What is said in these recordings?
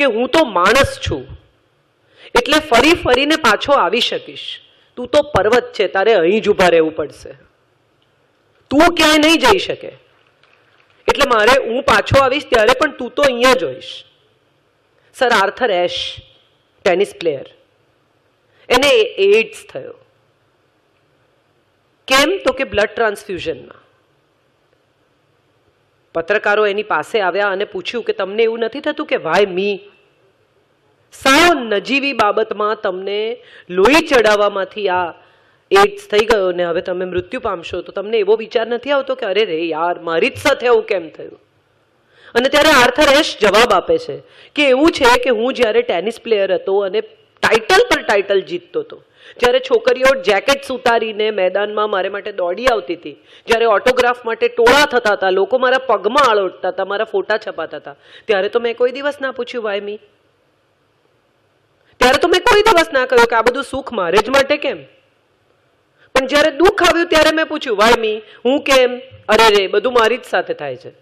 કે હું તો માણસ છું, એટલે ફરી ફરીને પાછો આવી શકીશ. તું તો પર્વત છે, તારે અહીં જ ઊભા રહેવું પડશે, તું ક્યાંય નહીં જઈ શકે. એટલે મારે હું પાછો આવીશ ત્યારે પણ તું તો અહીંયા જ હોઈશ. Sir Arthur ash, tennis player, એને એઇડ્સ થયો. કેમ? તો કે બ્લડ ટ્રાન્સફ્યુઝનમાં. પત્રકારો એની પાસે આવ્યા અને પૂછ્યું કે તમને એવું નથી થતું કે વાય મી? સાવ નજીવી બાબતમાં તમને લોહી ચડાવવામાંથી આ એઇડ્સ થઈ ગયો ને હવે તમે મૃત્યુ પામશો, તો તમને એવો વિચાર નથી આવતો કે અરે રે યાર, મારી જ સાથે આવું કેમ થયું? અને ત્યારે આર્થર એશ જવાબ આપે છે કે એવું છે કે હું જ્યારે ટેનિસ પ્લેયર હતો અને ટાઇટલ પર ટાઇટલ જીતતો હતો, જ્યારે છોકરીઓ જેકેટ્સ ઉતારીને મેદાનમાં મારે માટે દોડી આવતી હતી, જ્યારે ઓટોગ્રાફ માટે ટોળા થતા હતા, લોકો મારા પગમાં આળોટતા હતા, મારા ફોટા છપાતા હતા, ત્યારે તો મેં કોઈ દિવસ ના પૂછ્યું વાય મી. ત્યારે તો મેં કોઈ દિવસ ના કહ્યું કે આ બધું સુખ મારે જ માટે કેમ. પણ જ્યારે દુઃખ આવ્યું ત્યારે મેં પૂછ્યું વાય મી, હું કેમ? અરે રે, બધું મારી જ સાથે થાય છે.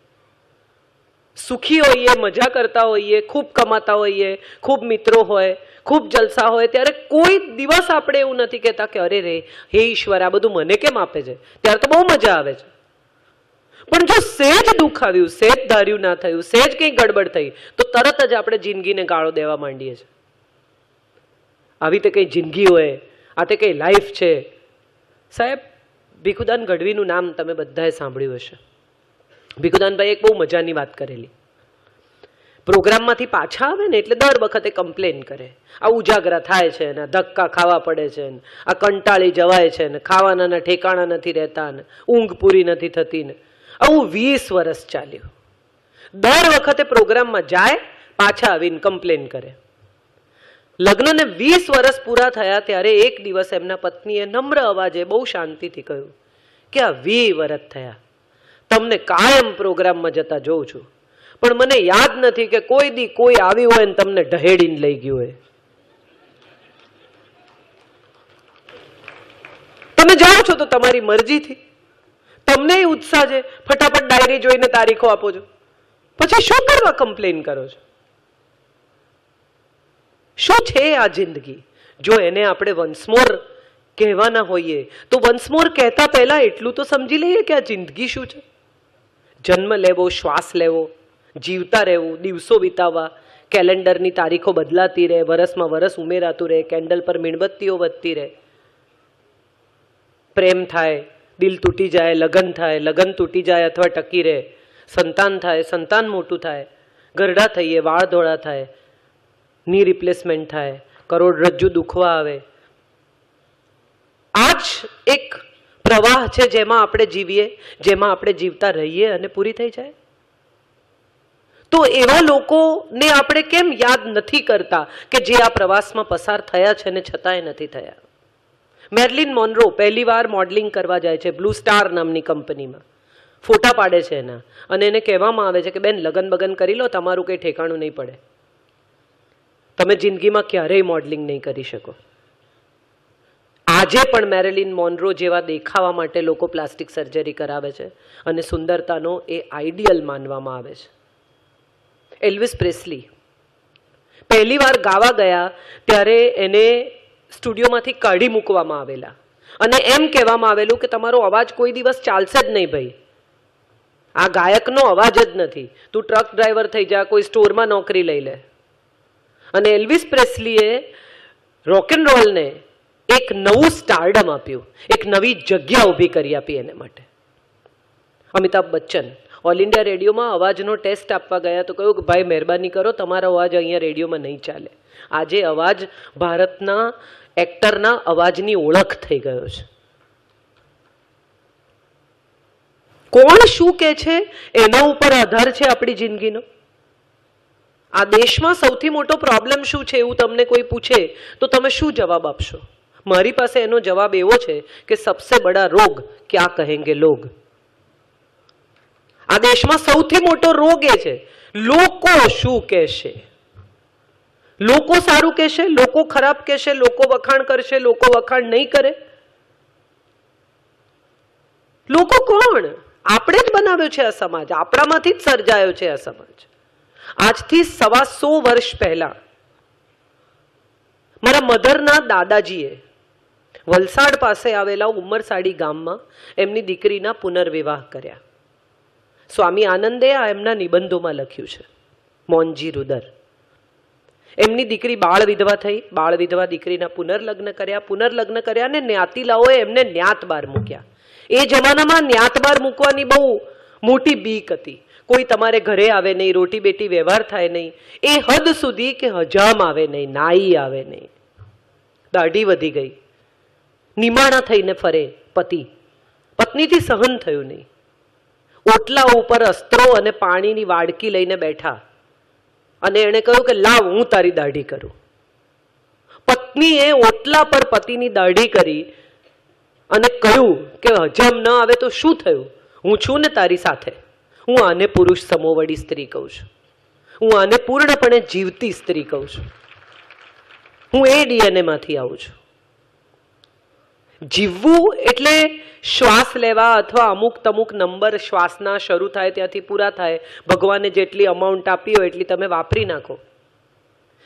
સુખી હોઈએ, મજા કરતા હોઈએ, ખૂબ કમાતા હોઈએ, ખૂબ મિત્રો હોય, ખૂબ જલસા હોય, ત્યારે કોઈ દિવસ આપણે એવું નથી કહેતા કે અરે રે હે ઈશ્વર, આ બધું મને કેમ આપે છે? ત્યારે તો બહુ મજા આવે છે. પણ જો સહેજ દુઃખ આવ્યું, સહેજ ધાર્યું ના થયું, સહેજ કંઈ ગડબડ થઈ, તો તરત જ આપણે જિંદગીને ગાળો દેવા માંડીએ છીએ. આવી તે કઈ જિંદગી હોય, આ તે કઈ લાઈફ છે? સાહેબ, ભીખુદાન ગઢવીનું નામ તમે બધાએ સાંભળ્યું હશે. ભીખુદાનભાઈ એક બહુ મજાની વાત કરેલી. પ્રોગ્રામમાંથી પાછા આવે ને એટલે દર વખતે કમ્પ્લેન કરે, આ ઉજાગરા થાય છે ને, ધક્કા ખાવા પડે છે ને, આ કંટાળી જવાય છે ને, ખાવાના ઠેકાણા નથી રહેતા ને, ઊંઘ પૂરી નથી થતી ને. આવું 20 વર્ષ ચાલ્યું. દર વખતે પ્રોગ્રામમાં જાય, પાછા આવીને કમ્પ્લેન કરે. લગ્નને 20 વર્ષ પૂરા થયા ત્યારે એક દિવસ એમના પત્નીએ નમ્ર અવાજે બહુ શાંતિથી કહ્યું કે આ 20 વર્ષ થયા, તમને કાયમ પ્રોગ્રામમાં જતા જોઉં છું, પણ મને યાદ નથી કે કોઈ દી કોઈ આવ્યું હોય ને તમને ઢહેડીને લઈ ગયું હોય. તમે જાઓ છો તો તમારી મરજીથી, તમને ઉત્સાહ છે, ફટાફટ ડાયરી જોઈને તારીખો આપો છો, પછી શું કરવા કમ્પ્લેન કરો છો? શું છે આ જિંદગી? જો એને આપણે વન્સ મોર કહેવાના હોઈએ તો વન્સ મોર કહેતા પહેલા એટલું તો સમજી લઈએ કે આ જિંદગી શું છે. જન્મ લેવો, શ્વાસ લેવો, જીવતા રહેવું, દિવસો વિતાવવા, કેલેન્ડરની તારીખો બદલાતી રહે, વરસમાં વરસ ઉમેરાતું રહે, કેન્ડલ પર મીણબત્તીઓ વધતી રહે, પ્રેમ થાય, દિલ તૂટી જાય, લગ્ન થાય, લગ્ન તૂટી જાય અથવા ટકી રહે, સંતાન થાય, સંતાન મોટું થાય, ગરડા થઈએ, વાળ ધોળા થાય, ની રિપ્લેસમેન્ટ થાય, કરોડરજ્જુ દુખવા આવે. આ જ એક પ્રવાહ છે જેમાં આપણે જીવીએ, જેમાં આપણે જીવતા રહીએ અને પૂરી થઈ જાય. તો એવા લોકોને આપણે કેમ યાદ નથી કરતા કે જે આ પ્રવાસમાં પસાર થયા છે ને છતાંય નથી થયા? મેર્લિન મોનરો પહેલી વાર મોડલિંગ કરવા જાય છે બ્લુ સ્ટાર નામની કંપનીમાં, ફોટા પાડે છે એના, અને એને કહેવામાં આવે છે કે બેન લગન બગન કરી લો, તમારું કંઈ ઠેકાણું નહીં પડે, તમે જિંદગીમાં ક્યારેય મોડલિંગ નહીં કરી શકો. આજે પણ મેરિલિન મોનરો જેવા દેખાવા માટે લોકો પ્લાસ્ટિક સર્જરી કરાવે છે અને સુંદરતાનો એ આઈડિયલ માનવામાં આવે છે. એલ્વિસ પ્રેસ્લી પહેલી વાર ગાવા ગયા ત્યારે એને સ્ટુડિયોમાંથી કાઢી મૂકવામાં આવેલા અને એમ કહેવામાં આવેલું કે તમારો અવાજ કોઈ દિવસ ચાલશે જ નહીં ભાઈ, આ ગાયકનો અવાજ જ નથી, તું ટ્રક ડ્રાઈવર થઈ જા, કોઈ સ્ટોરમાં નોકરી લઈ લે. અને એલ્વિસ પ્રેસ્લીએ રોક એન્ડ રોલને એક નવું સ્ટારડમ આપ્યું, એક નવી જગ્યા ઊભી કરી આપી એને માટે. અમિતાભ બચ્ચન ઓલ ઇન્ડિયા રેડિયોમાં અવાજનો ટેસ્ટ આપવા ગયા તો કહ્યું કે ભાઈ મહેરબાની કરો, તમારો અવાજ અહીંયા રેડિયોમાં નહીં ચાલે. આજે અવાજ ભારતના એક્ટરના અવાજની ઓળખ થઈ ગયો છે. કોણ શું કહે છે એના ઉપર આધાર છે આપણી જિંદગીનો. આ દેશમાં સૌથી મોટો પ્રોબ્લેમ શું છે એવું તમને કોઈ પૂછે તો તમે શું જવાબ આપશો? મારી પાસે એનો જવાબ એવો છે કે સબસે બડા રોગ ક્યા કહેંગે લોગ. આ દેશમાં સૌથી મોટો રોગ એ છે લોકો શું કહેશે. લોકો સારું કહેશે, લોકો ખરાબ કહેશે, લોકો વખાણ કરશે, લોકો વખાણ નહીં કરે. લોકો કોણ? આપણે જ બનાવ્યો છે આ સમાજ, આપણામાંથી જ સર્જાયો છે આ સમાજ. આજથી 125 વર્ષ પહેલા મારા મધરના દાદાજીએ વલસાડ પાસે આવેલા ઉમરસાડી ગામમાં એમની દીકરીના પુનર્વિવાહ કર્યા. સ્વામી આનંદે આ એમના નિબંધોમાં લખ્યું છે. મોનજી રુદર. એમની દીકરી બાળ વિધવા થઈ. બાળ વિધવા દીકરીના પુનર્લગ્ન કર્યા ને જ્ઞાતિલાઓએ એમને ન્યાત બાર મૂક્યા. એ જમાનામાં ન્યાત બાર મૂકવાની બહુ મોટી બીક હતી. કોઈ તમારે ઘરે આવે નહીં, રોટી બેટી વ્યવહાર થાય નહીં, એ હદ સુધી કે હજામ આવે નહીં, નાઈ આવે નહીં. દાઢી વધી ગઈ, નિમાણા થઈને ફરે પતિ, પત્નીથી સહન થયું નહીં. ઓટલા ઉપર અસ્ત્રો અને પાણીની વાડકી લઈને બેઠા અને એણે કહ્યું કે લાવ હું તારી દાઢી કરું. પત્નીએ ઓટલા પર પતિની દાઢી કરી અને કહ્યું કે હજામ ન આવે તો શું થયું, હું છું ને તારી સાથે. હું આને પુરુષ સમોવડી સ્ત્રી કહું છું. હું આને પૂર્ણપણે જીવતી સ્ત્રી કહું છું. હું એ ડીએનએ માંથી આવું છું. જીવવું એટલે શ્વાસ લેવા અથવા અમુક તમુક નંબર શ્વાસના શરૂ થાય ત્યાંથી પૂરા થાય. ભગવાને જેટલી અમાઉન્ટ આપી હોય એટલી તમે વાપરી નાખો.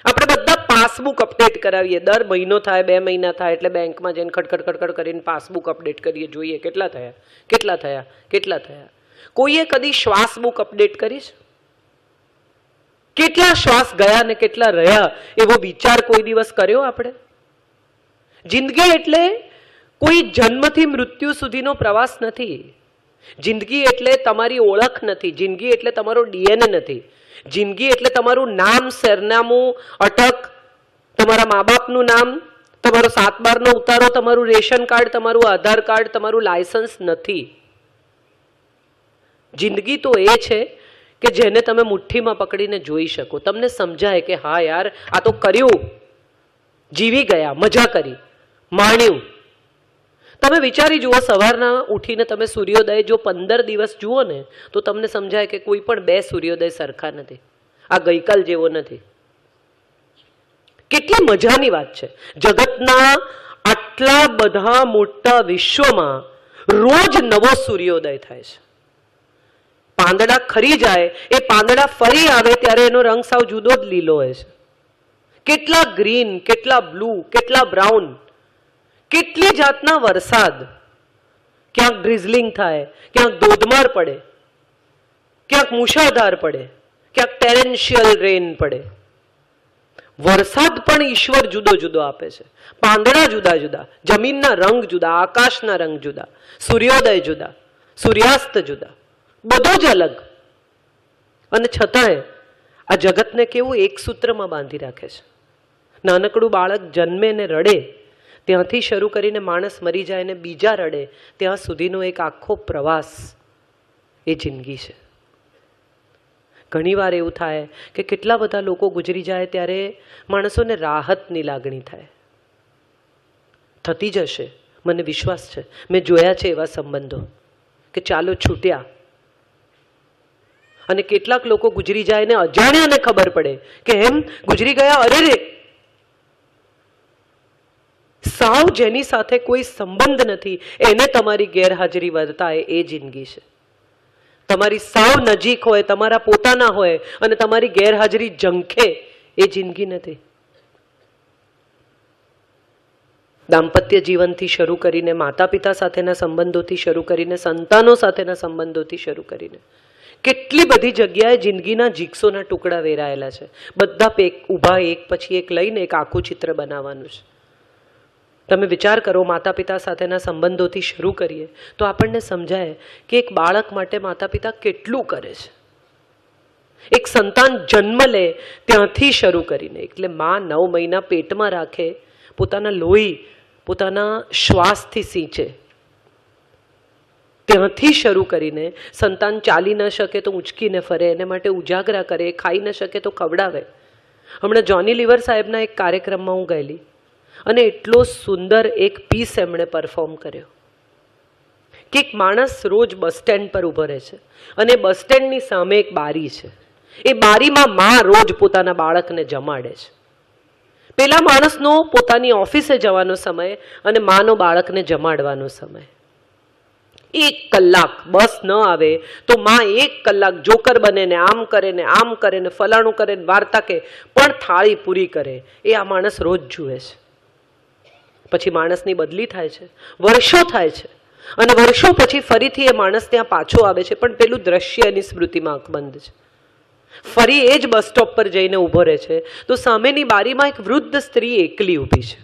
આપણે બધા પાસબુક અપડેટ કરાવીએ. દર મહિનો થાય, 2 મહિના થાય એટલે બેંકમાં જઈને ખડખડ કરીને પાસબુક અપડેટ કરીએ, જોઈએ કેટલા થયા, કેટલા થયા, કેટલા થયા. કોઈએ કદી શ્વાસ બુક અપડેટ કરી છે? કેટલા શ્વાસ ગયા ને કેટલા રહ્યા એવો વિચાર કોઈ દિવસ કર્યો આપણે? જિંદગી એટલે કોઈ જન્મથી મૃત્યુ સુધીનો પ્રવાસ નથી. જિંદગી એટલે તમારી ઓળખ નથી. જિંદગી એટલે તમારો ડીએનએ નથી. જિંદગી એટલે તમારું નામ, સરનામું, અટક, તમારા મા બાપનું નામ, તમારો 7/12નો ઉતારો, તમારું રેશન કાર્ડ, તમારું આધાર કાર્ડ, તમારું લાયસન્સ નથી. જિંદગી તો એ છે કે જેને તમે મુઠ્ઠીમાં પકડીને જોઈ શકો. તમને સમજાય કે હા યાર આ તો કર્યું, જીવી ગયા, મજા કરી, માણ્યું. તમે વિચારી જુઓ, સવારના ઉઠીને તમે સૂર્યોદય જો 15 દિવસ જુઓ ને તો તમને સમજાય કે કોઈ પણ 2 સૂર્યોદય સરખા નથી. આ ગઈકાલ જેવો નથી. કેટલી મજાની વાત છે. જગતના આટલા બધા મોટા વિશ્વમાં રોજ નવો સૂર્યોદય થાય છે. પાંદડા ખરી જાય, એ પાંદડા ફરી આવે ત્યારે એનો રંગ સાવ જુદો જ લીલો હોય છે. કેટલા ગ્રીન, કેટલા બ્લુ, કેટલા બ્રાઉન, કેટલી જાતના વરસાદ. ક્યાંક ડ્રિઝલિંગ થાય, ક્યાંક ધોધમાર પડે, ક્યાંક મુશળધાર પડે, ક્યાંક ટેરેન્શિયલ રેન પડે. વરસાદ પણ ઈશ્વર જુદો જુદો આપે છે. પાંદડા જુદા જુદા, જમીનના રંગ જુદા, આકાશના રંગ જુદા, સૂર્યોદય જુદા, સૂર્યાસ્ત જુદા, બધો જ અલગ. અને છતાંય આ જગતને કેવું એક સૂત્રમાં બાંધી રાખે છે. નાનકડું બાળક જન્મે ને રડે ત્યાંથી શરૂ કરીને માણસ મરી જાય ને બીજા રડે ત્યાં સુધીનો એક આખો પ્રવાસ એ જિંદગી છે. ઘણીવાર એવું થાય કે કેટલા બધા લોકો ગુજરી જાય ત્યારે માણસોને રાહતની લાગણી થાય. થતી જશે, મને વિશ્વાસ છે. મેં જોયા છે એવા સંબંધો કે ચાલો છૂટ્યા અને કેટલાક લોકો ગુજરી જાય ને અજાણ્યાને ખબર પડે કે એમ ગુજરી ગયા. અરે રે, સાવ જેની સાથે કોઈ સંબંધ નથી એને તમારી ગેરહાજરી વર્તાય એ જિંદગી છે. તમારી સાવ નજીક હોય, તમારા પોતાના હોય અને તમારી ગેરહાજરી ઝંખે એ જિંદગી નથી. દાંપત્ય જીવનથી શરૂ કરીને, માતા પિતા સાથેના સંબંધોથી શરૂ કરીને, સંતાનો સાથેના સંબંધોથી શરૂ કરીને કેટલી બધી જગ્યાએ જિંદગીના જીક્સોના ટુકડા વેરાયેલા છે. બધા ઊભા એક પછી એક લઈને એક આખું ચિત્ર બનાવવાનું છે. તમે વિચાર કરો, માતા પિતા સાથેના સંબંધોથી શરૂ કરીએ તો આપણને સમજાય કે એક બાળક માટે માતા પિતા કેટલું કરે છે. એક સંતાન જન્મ લે ત્યાંથી શરૂ કરીને, એટલે માં 9 મહિના પેટમાં રાખે, પોતાના લોહી, પોતાના શ્વાસથી સિંચે, ત્યાંથી શરૂ કરીને સંતાન ચાલી ન શકે તો ઊંચકીને ફરે, એને માટે ઉજાગરા કરે, ખાઈ ન શકે તો ખવડાવે. હમણાં જોની લીવર સાહેબના એક કાર્યક્રમમાં હું ગયેલી અને એટલો સુંદર એક પીસ એમણે પરફોર્મ કર્યો કે એક માણસ રોજ બસ સ્ટેન્ડ પર ઊભો રહે છે અને બસ સ્ટેન્ડની સામે એક બારી છે. એ બારીમાં માં રોજ પોતાના બાળકને જમાડે છે. પેલા માણસનો પોતાની ઓફિસે જવાનો સમય અને માનો બાળકને જમાડવાનો સમય. 1 કલાક બસ ન આવે તો માં 1 કલાક જોકર બને ને આમ કરે ને આમ કરે ને ફલાણું કરે ને વાર્તા કે પણ થાળી પૂરી કરે. એ આ માણસ રોજ જુએ છે. પછી માણસની બદલી થાય છે, વર્ષો થાય છે, અને વર્ષો પછી ફરીથી એ માણસ ત્યાં પાછો આવે છે, પણ પેલું દ્રશ્ય એની સ્મૃતિમાં અકબંધ છે. ફરી એ જ બસ સ્ટોપ પર જઈને ઊભો રહે છે તો સામેની બારીમાં એક વૃદ્ધ સ્ત્રી એકલી ઊભી છે.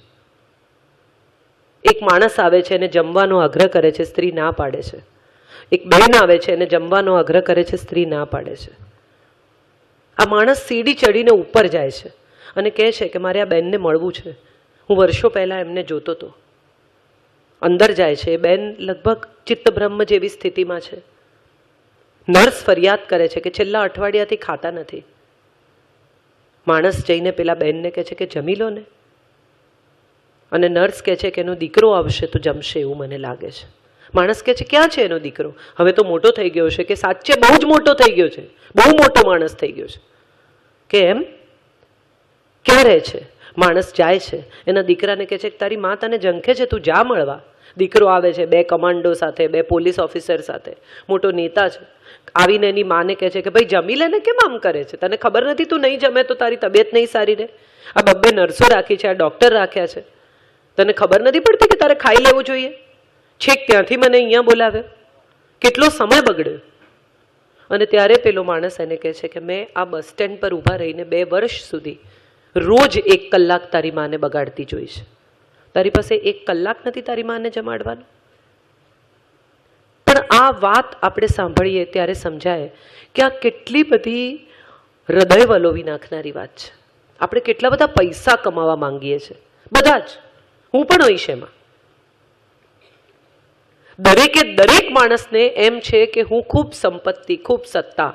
એક માણસ આવે છે અને જમવાનો આગ્રહ કરે છે, સ્ત્રી ના પાડે છે. એક બહેન આવે છે અને જમવાનો આગ્રહ કરે છે, સ્ત્રી ના પાડે છે. આ માણસ સીડી ચડીને ઉપર જાય છે અને કહે છે કે મારે આ બહેનને મળવું છે. હું વર્ષો પહેલા એમને જોતો હતો. અંદર જાય છે. એ બેન લગભગ ચિત્તભ્રમ જેવી સ્થિતિમાં છે. નર્સ ફરિયાદ કરે છે કે છેલ્લા અઠવાડિયાથી ખાતા નથી. માણસ જઈને પેલા બહેનને કહે છે કે જમી લો ને. અને નર્સ કહે છે કે એનો દીકરો આવશે તો જમશે એવું મને લાગે છે. માણસ કહે છે ક્યાં છે એનો દીકરો? હવે તો મોટો થઈ ગયો છે. કે સાચે બહુ જ મોટો થઈ ગયો છે, બહુ મોટો માણસ થઈ ગયો છે. કે એમ? ક્યાં રહે છે? માણસ જાય છે, એના દીકરાને કહે છે કે તારી માં તને ઝંખે છે, તું જા મળવા. દીકરો આવે છે 2 કમાન્ડો સાથે, 2 પોલીસ ઓફિસર સાથે, મોટો નેતા છે. આવીને એની માને કહે છે કે ભાઈ જમી લે ને, કેમ આમ કરે છે? તને ખબર નથી તું નહીં જમે તો તારી તબિયત નહીં સારી રહે? આ 2 નર્સો રાખી છે, આ ડૉક્ટર રાખ્યા છે, તને ખબર નથી પડતી કે તારે ખાઈ લેવું જોઈએ? છેક ત્યાંથી મને અહીંયા બોલાવે. કેટલો સમય બગડ્યો. અને ત્યારે પેલો માણસ એને કહે છે કે મેં આ બસ સ્ટેન્ડ પર ઊભા રહીને 2 વર્ષ સુધી રોજ 1 કલાક તારી માને બગાડતી જોઈ છે. તારી પાસે 1 કલાક નથી તારી માને જમાડવાનું? પણ આ વાત આપણે સાંભળીએ ત્યારે સમજાય કે આ કેટલી બધી હૃદય વલોવી નાખનારી વાત છે. આપણે કેટલા બધા પૈસા કમાવા માંગીએ છીએ, બધા જ. હું પણ હોઈશ એમાં. દરેકે દરેક માણસને એમ છે કે હું ખૂબ સંપત્તિ, ખૂબ સત્તા,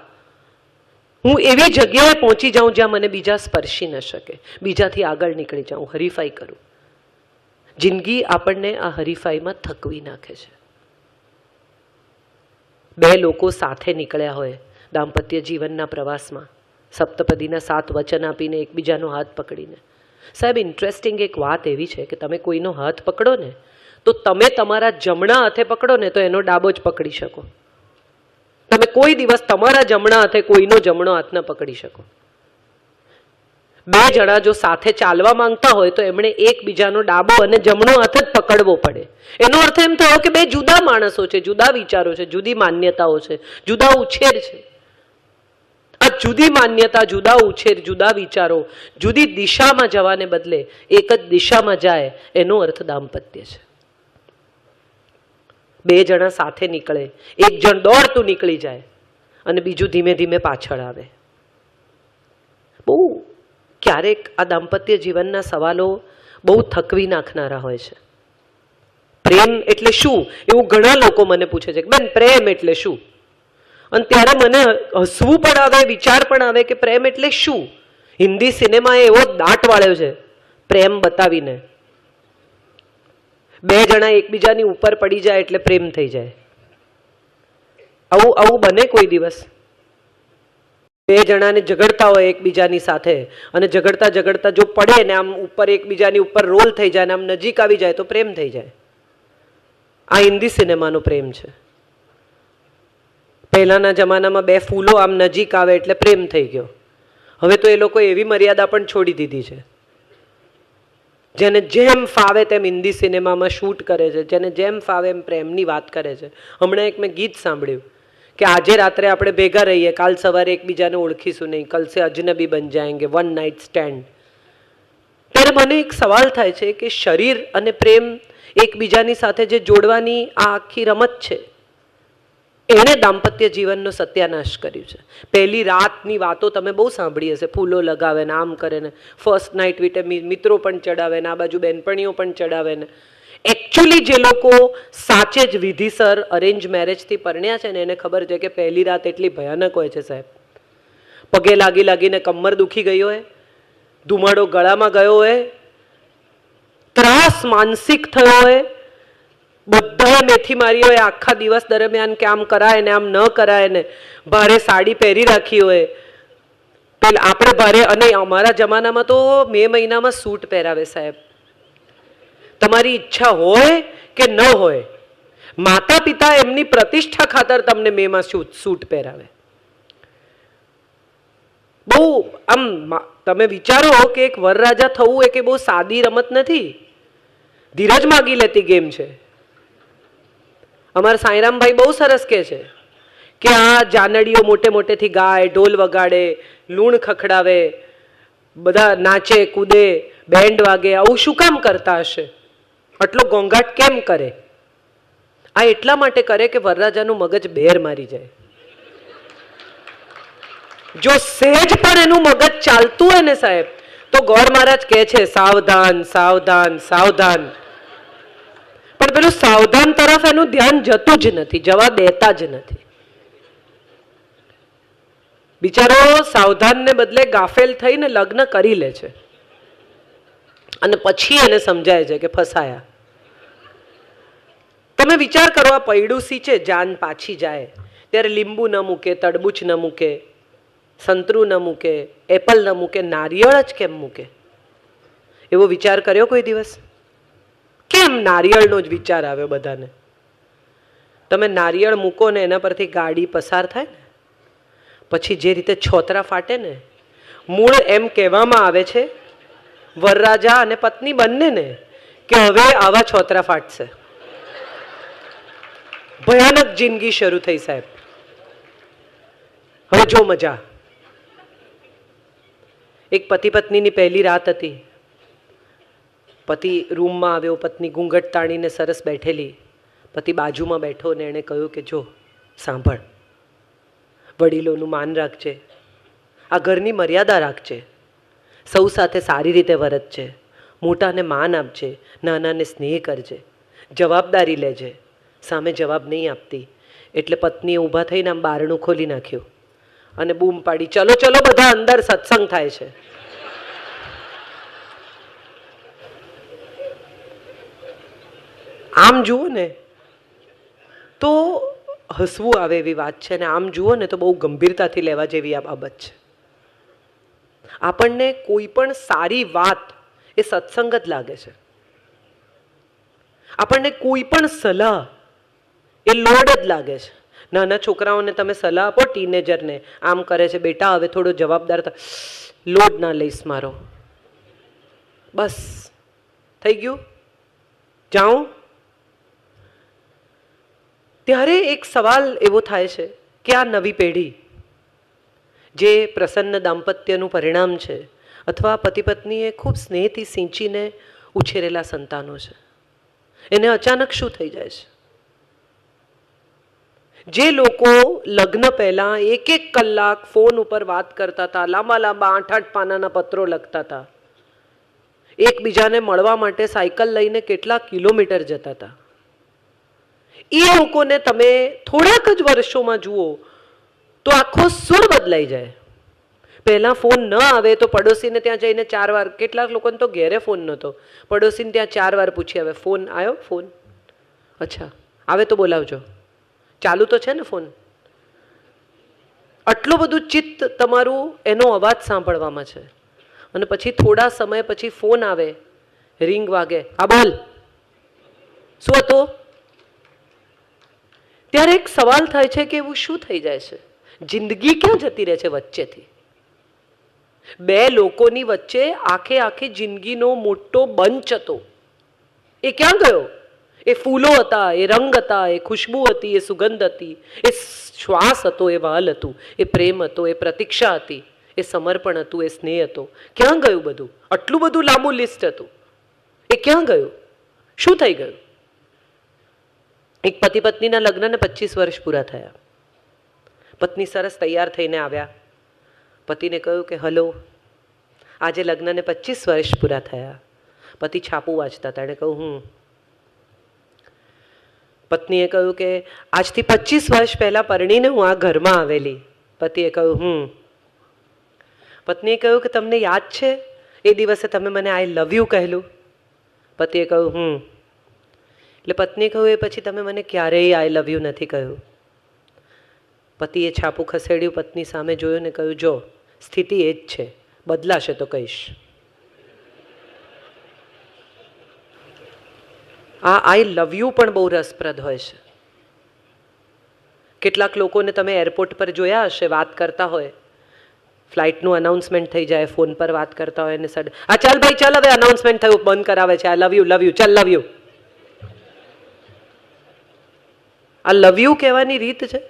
હું એવી જગ્યાએ પહોંચી જાઉં જ્યાં મને બીજા સ્પર્શી ન શકે, બીજાથી આગળ નીકળી જાઉં, હરીફાઈ કરું. જિંદગી આપણને આ હરીફાઈમાં થકવી નાખે છે. 2 લોકો સાથે નીકળ્યા હોય દાંપત્ય જીવનના પ્રવાસમાં, સપ્તપદીના 7 વચન આપીને એકબીજાનો હાથ પકડીને. સાહેબ, ઇન્ટરેસ્ટિંગ એક વાત એવી છે કે તમે કોઈનો હાથ પકડો ને તો તમે તમારા જમણા હાથે પકડો ને તો એનો ડાબો જ પકડી શકો. તમે કોઈ દિવસ તમારા જમણા હાથે કોઈનો જમણો હાથ ન પકડી શકો. 2 જણા જો સાથે ચાલવા માંગતા હોય તો એમણે એકબીજાનો ડાબો અને જમણો હાથ જ પકડવો પડે. એનો અર્થ એમ થયો કે 2 જુદા માણસો છે, જુદા વિચારો છે, જુદી માન્યતાઓ છે, જુદા ઉછેર છે. આ જુદી માન્યતા, જુદા ઉછેર, જુદા વિચારો જુદી દિશામાં જવાને બદલે એક જ દિશામાં જાય, એનો અર્થ દાંપત્ય છે. 2 જણા સાથે નીકળે, એક જણ દોડતું નીકળી જાય અને બીજું ધીમે ધીમે પાછળ આવે. બહુ ક્યારેક આ દાંપત્ય જીવનના સવાલો બહુ થકવી નાખનારા હોય છે. પ્રેમ એટલે શું એવું ઘણા લોકો મને પૂછે છે કે બેન પ્રેમ એટલે શું? અને ત્યારે મને હસવું પણ આવે, વિચાર પણ આવે કે પ્રેમ એટલે શું? હિન્દી સિનેમાએ એવો દાટ વાળ્યો છે પ્રેમ બતાવીને. 2 જણા એકબીજાની ઉપર પડી જાય એટલે પ્રેમ થઈ જાય. આવું બને કોઈ દિવસ? 2 જણાને ઝઘડતા હોય એકબીજાની સાથે અને ઝઘડતા જો પડે ને આમ ઉપર એકબીજાની ઉપર રોલ થઈ જાય ને આમ નજીક આવી જાય તો પ્રેમ થઈ જાય. આ હિન્દી સિનેમાનો પ્રેમ છે. પહેલાના જમાનામાં 2 ફૂલો આમ નજીક આવે એટલે પ્રેમ થઈ ગયો. હવે તો એ લોકો એવી મર્યાદા પણ છોડી દીધી છે. જેને જેમ ફાવે તેમ હિન્દી સિનેમામાં શૂટ કરે છે, જેને જેમ ફાવે એમ પ્રેમની વાત કરે છે. હમણાં એક મેં ગીત સાંભળ્યું કે આજે રાત્રે આપણે ભેગા રહીએ, કાલ સવારે એકબીજાને ઓળખીશું નહીં, કલ સે અજનબી બન જાએંગે, 1 નાઇટ સ્ટેન્ડ. ત્યારે મને એક સવાલ થાય છે કે શરીર અને પ્રેમ એકબીજાની સાથે જે જોડવાની આ આખી રમત છે, એણે દાંપત્ય જીવનનો સત્યાનાશ કર્યું છે. પહેલી રાતની વાતો તમે બહુ સાંભળી હશે, ફૂલો લગાવે ને આમ કરે ને, ફર્સ્ટ નાઇટ વિટે મિત્રો પણ ચડાવે ને આ બાજુ બેનપણીઓ પણ ચડાવે ને. એકચ્યુઅલી જે લોકો સાચે જ વિધિસર અરેન્જ મેરેજથી પરણ્યા છે ને એને ખબર છે કે પહેલી રાત એટલી ભયાનક હોય છે સાહેબ. પગે લાગીને કમર દુખી ગઈ હોય, ધુમાડો ગળામાં ગયો હોય, ત્રાસ માનસિક થયો હોય, બધા મેથી મારી હોય આખા દિવસ દરમિયાન કે આમ કરાય ને આમ ન કરાય ને, ભારે સાડી પહેરી રાખી હોય. પેલા આપણે ભારે, અને અમારા જમાનામાં તો મે મહિનામાં સૂટ પહેરાવે સાહેબ. તમારી ઈચ્છા હોય કે ન હોય, માતા પિતા એમની પ્રતિષ્ઠા ખાતર તમને મેમાં સૂટ પહેરાવે. બહુ આમ તમે વિચારો કે એક વરરાજા થવું એ કે બહુ સાદી રમત નથી, ધીરજ માગી લેતી ગેમ છે. અમારા સાંઈરામભાઈ બહુ સરસ કહે છે કે આ જાનડીઓ મોટે મોટેથી ગાય, ઢોલ વગાડે, લૂણ ખખડાવે, બધા નાચે કૂદે, બેન્ડ વાગે, આવું શું કામ કરતા હશે? આટલો ઘોંઘાટ કેમ કરે? આ એટલા માટે કરે કે વરરાજાનું મગજ બેર મારી જાય. જો સહેજ પણ એનું મગજ ચાલતું હોય ને સાહેબ, તો ગોર મહારાજ કહે છે સાવધાન સાવધાન સાવધાન. પણ પેલું સાવધાન તરફ એનું ધ્યાન જતું જ નથી, જવા દેતા જ નથી. બિચારો સાવધાનને બદલે ગાફેલ થઈને લગ્ન કરી લે છે અને પછી એને સમજાય છે કે ફસાયા. તમે વિચાર કરો, આ પૈડું સીંચે જાન પાછી જાય ત્યારે લીંબુ ન મૂકે, તડબૂચ ન મૂકે, સંતરું ન મૂકે, એપલ ન મૂકે, નારિયેળ જ કેમ મૂકે? એવો વિચાર કર્યો કોઈ દિવસ? કેમ નારિયેળનો જ વિચાર આવ્યો બધાને? તમે નારિયેળ મૂકો ને એના પરથી ગાડી પસાર થાય ને પછી જે રીતે છોતરા ફાટે ને, મૂળ એમ કહેવામાં આવે છે વરરાજા અને પત્ની બંનેને કે હવે આવા છોતરા ફાટશે. ભયાનક જિંદગી શરૂ થઈ સાહેબ. હવે જો મજા. એક પતિ પત્નીની પહેલી રાત હતી. પતિ રૂમમાં આવ્યો, પત્ની ઘૂંઘટ તાણીને સરસ બેઠેલી. પતિ બાજુમાં બેઠો ને એણે કહ્યું કે જો સાંભળ, વડીલોનું માન રાખજે, આ ઘરની મર્યાદા રાખજે, સૌ સાથે સારી રીતે વર્તજે, મોટાને માન આપજે, નાનાને સ્નેહ કરજે, જવાબદારી લેજે. સામે જવાબ નહીં આપતી એટલે પત્નીએ ઊભા થઈને આમ બારણું ખોલી નાખ્યું અને બૂમ પાડી, ચલો ચલો બધા અંદર, સત્સંગ થાય છે. આમ જુઓ ને તો હસવું આવે એવી વાત છે, ને આમ જુઓ ને તો બહુ ગંભીરતાથી લેવા જેવી આ બાબત છે. આપણને કોઈ પણ સારી વાત એ સત્સંગ જ લાગે છે. આપણને કોઈ પણ સલાહ એ લોડ જ લાગે છે. નાના છોકરાઓને તમે સલાહ આપો, ટીનેજરને આમ કરે છે, બેટા હવે થોડો જવાબદાર લોડ ના લઈશ મારો, બસ થઈ ગયું, જાઉં. ત્યારે એક સવાલ એવો થાય છે કે આ નવી પેઢી જે પ્રસન્ન દાંપત્યનું પરિણામ છે, અથવા પતિ પત્નીએ ખૂબ સ્નેહથી સિંચીને ઉછેરેલા સંતાનો છે, એને અચાનક શું થઈ જાય છે? જે લોકો લગ્ન પહેલા 1-1 કલાક ફોન ઉપર વાત કરતા હતા, લાંબા લાંબા 8-8 પાનાના પત્રો લખતા હતા, એકબીજાને મળવા માટે સાયકલ લઈને કેટલા કિલોમીટર જતા હતા, એ લોકોને તમે થોડાક જ વર્ષોમાં જુઓ તો આખો સુર બદલાઈ જાય. પહેલાં ફોન ન આવે તો પડોશીને ત્યાં જઈને 4 વાર, કેટલાક લોકોને તો ઘેરે ફોન નહોતો, પડોશીને ત્યાં 4 વાર પૂછી આવે, ફોન આવ્યો? ફોન અચ્છા આવે તો બોલાવજો, ચાલુ તો છે ને ફોન. આટલું બધું ચિત્ત તમારું એનો અવાજ સાંભળવામાં છે. અને પછી થોડા સમય પછી ફોન આવે, રિંગ વાગે, હા બોલ, શું હતું? ત્યારે એક સવાલ થાય છે કે એવું શું થઈ જાય છે? જિંદગી ક્યાં જતી રહે છે વચ્ચેથી? બે લોકોની વચ્ચે આખી જિંદગીનો મોટો બંચ હતો, એ ક્યાં ગયો? એ ફૂલો હતા, એ રંગ હતા, એ ખુશ્બુ હતી, એ સુગંધ હતી, એ શ્વાસ હતો, એ વાલ હતું, એ પ્રેમ હતો, એ પ્રતીક્ષા હતી, એ સમર્પણ હતું, એ સ્નેહ હતો. ક્યાં ગયું બધું? આટલું બધું લાંબુ લિસ્ટ હતું, એ ક્યાં ગયું? શું થઈ ગયું? એક પતિ પત્નીના લગ્નને 25 વર્ષ પૂરા થયા. પત્ની સરસ તૈયાર થઈને આવ્યા. પતિને કહ્યું કે હલો, આજે લગ્નને 25 વર્ષ પૂરા થયા. પતિ છાપું વાંચતા હતા, એણે કહ્યું પત્નીએ કહ્યું કે આજથી 25 વર્ષ પહેલાં પરણીને હું આ ઘરમાં આવેલી. પતિએ કહ્યું પત્નીએ કહ્યું કે તમને યાદ છે એ દિવસે તમે મને આઈ લવ યુ કહેલું? પતિએ કહ્યું એટલે પત્નીએ કહ્યું એ પછી તમે મને ક્યારેય આઈ લવ યુ નથી કહ્યું. પતિએ છાપું ખસેડ્યું, પત્ની સામે જોયું ને કહ્યું જો સ્થિતિ એ જ છે, બદલાશે તો કહીશ. આ આઈ લવ યુ પણ બહુ રસપ્રદ હોય છે. કેટલાક લોકોને તમે એરપોર્ટ પર જોયા હશે, વાત કરતા હોય, ફ્લાઇટનું અનાઉન્સમેન્ટ થઈ જાય, ફોન પર વાત કરતા હોય, અને હા ચાલ ભાઈ ચાલ, હવે અનાઉન્સમેન્ટ થયું, બંધ કરાવે છે, આ લવ યુ ચાલ લવ યુ. આ લવ યુ કહેવાની રીત છે,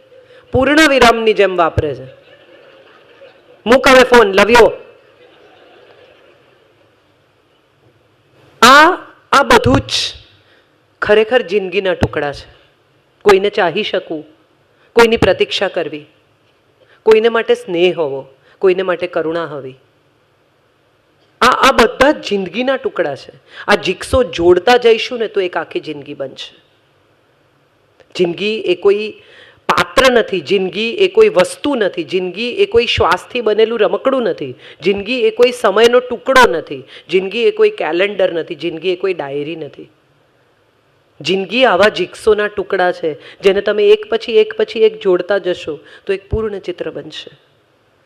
પૂર્ણ વિરામની જેમ વાપરે છે. મૂક હવે ફોન, લવ યુ. આ બધું જ ખરેખર જિંદગીના ટુકડા છે. કોઈને ચાહી શકવું, કોઈની પ્રતીક્ષા કરવી, કોઈને માટે સ્નેહ હોવો, કોઈને માટે કરુણા હોવી, આ બધા જ જિંદગીના ટુકડા છે. આ જીક્સો જોડતા જઈશું ને તો એક આખી જિંદગી બનશે. જિંદગી એ કોઈ પાત્ર નથી, જિંદગી એ કોઈ વસ્તુ નથી, જિંદગી એ કોઈ શ્વાસથી બનેલું રમકડું નથી, જિંદગી એ કોઈ સમયનો ટુકડો નથી, જિંદગી એ કોઈ કેલેન્ડર નથી, જિંદગી એ કોઈ ડાયરી નથી. જિંદગી આવા જીક્સોના ટુકડા છે જેને તમે એક પછી એક જોડતા જશો તો એક પૂર્ણ ચિત્ર બનશે.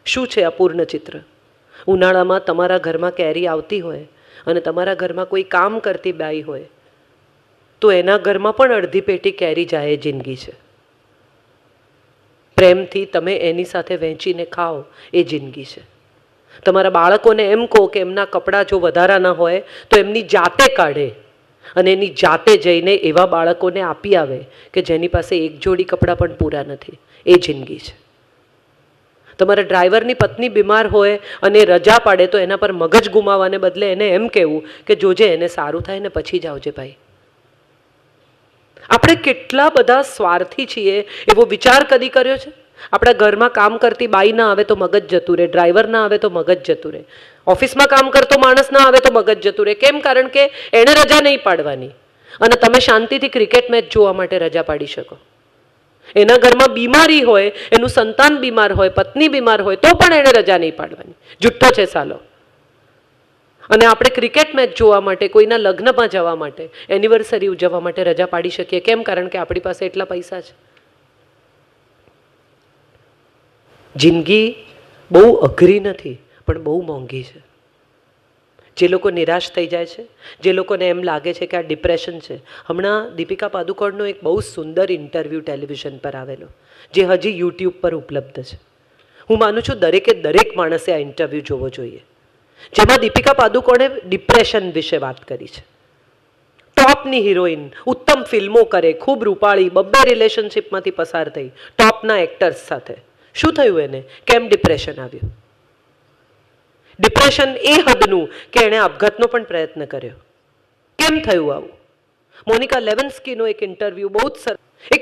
શું છે આ પૂર્ણ ચિત્ર? ઉનાળામાં તમારા ઘરમાં કેરી આવતી હોય અને તમારા ઘરમાં કોઈ કામ કરતી બાઈ હોય તો એના ઘરમાં પણ અડધી પેટી કેરી જાય એ જિંદગી છે. પ્રેમથી તમે એની સાથે વહેંચીને ખાઓ એ જિંદગી છે. તમારા બાળકોને એમ કહો કે એમના કપડાં જો વધારાના હોય તો એમની જાતે કાઢે અને એની જાતે જઈને એવા બાળકોને આપી આવે કે જેની પાસે એક જોડી કપડાં પણ પૂરા નથી. એ જિંદગી છે. તમારા ડ્રાઈવરની પત્ની બીમાર હોય અને રજા પાડે તો એના પર મગજ ગુમાવવાને બદલે એને એમ કહેવું કે જોજે એને સારું થાય ને પછી જ આવજે ભાઈ. આપણે કેટલા બધા સ્વાર્થી છીએ એવો વિચાર કદી કર્યો છે? આપણા ઘરમાં કામ કરતી બાઈ ના આવે તો મગજ જતું રહે, ડ્રાઈવર ના આવે તો મગજ જતું રહે, ઓફિસમાં કામ કરતો માણસ ના આવે તો મગજ જતું રહે. કેમ? કારણ કે એણે રજા નહીં પાડવાની અને તમે શાંતિથી ક્રિકેટ મેચ જોવા માટે રજા પાડી શકો. એના ઘરમાં બીમારી હોય, એનું સંતાન બીમાર હોય, પત્ની બીમાર હોય તો પણ એણે રજા નહીં પાડવાની. જુઠ્ઠો છે સાલો. અને આપણે ક્રિકેટ મેચ જોવા માટે, કોઈના લગ્નમાં જવા માટે, એનિવર્સરી ઉજવવા માટે રજા પાડી શકીએ. કેમ? કારણ કે આપણી પાસે એટલા પૈસા છે. જિંદગી બહુ અઘરી નથી પણ બહુ મોંઘી છે. જે લોકો નિરાશ થઈ જાય છે, જે લોકોને એમ લાગે છે કે આ ડિપ્રેશન છે. હમણાં દીપિકા પાદુકોણનો એક બહુ સુંદર ઇન્ટરવ્યૂ ટેલિવિઝન પર આવેલો જે હજી યુટ્યુબ પર ઉપલબ્ધ છે. હું માનું છું દરેક માણસે આ ઇન્ટરવ્યૂ જોવો જોઈએ, જેમાં દીપિકા પાદુકોણે ડિપ્રેશન વિશે વાત કરી છે. ટોપની હિરોઈન, ઉત્તમ ફિલ્મો કરે, ખૂબ રૂપાળી, બબ્બે રિલેશનશિપમાંથી પસાર થઈ, ટોપના એક્ટર્સ સાથે. શું થયું એને? કેમ ડિપ્રેશન આવ્યું? ડિપ્રેશન એ હદનું કે એણે આપઘાતનો પણ પ્રયત્ન કર્યો. કેમ થયું આવું? મોનિકા લેવિન્સ્કીનો એક ઇન્ટરવ્યૂ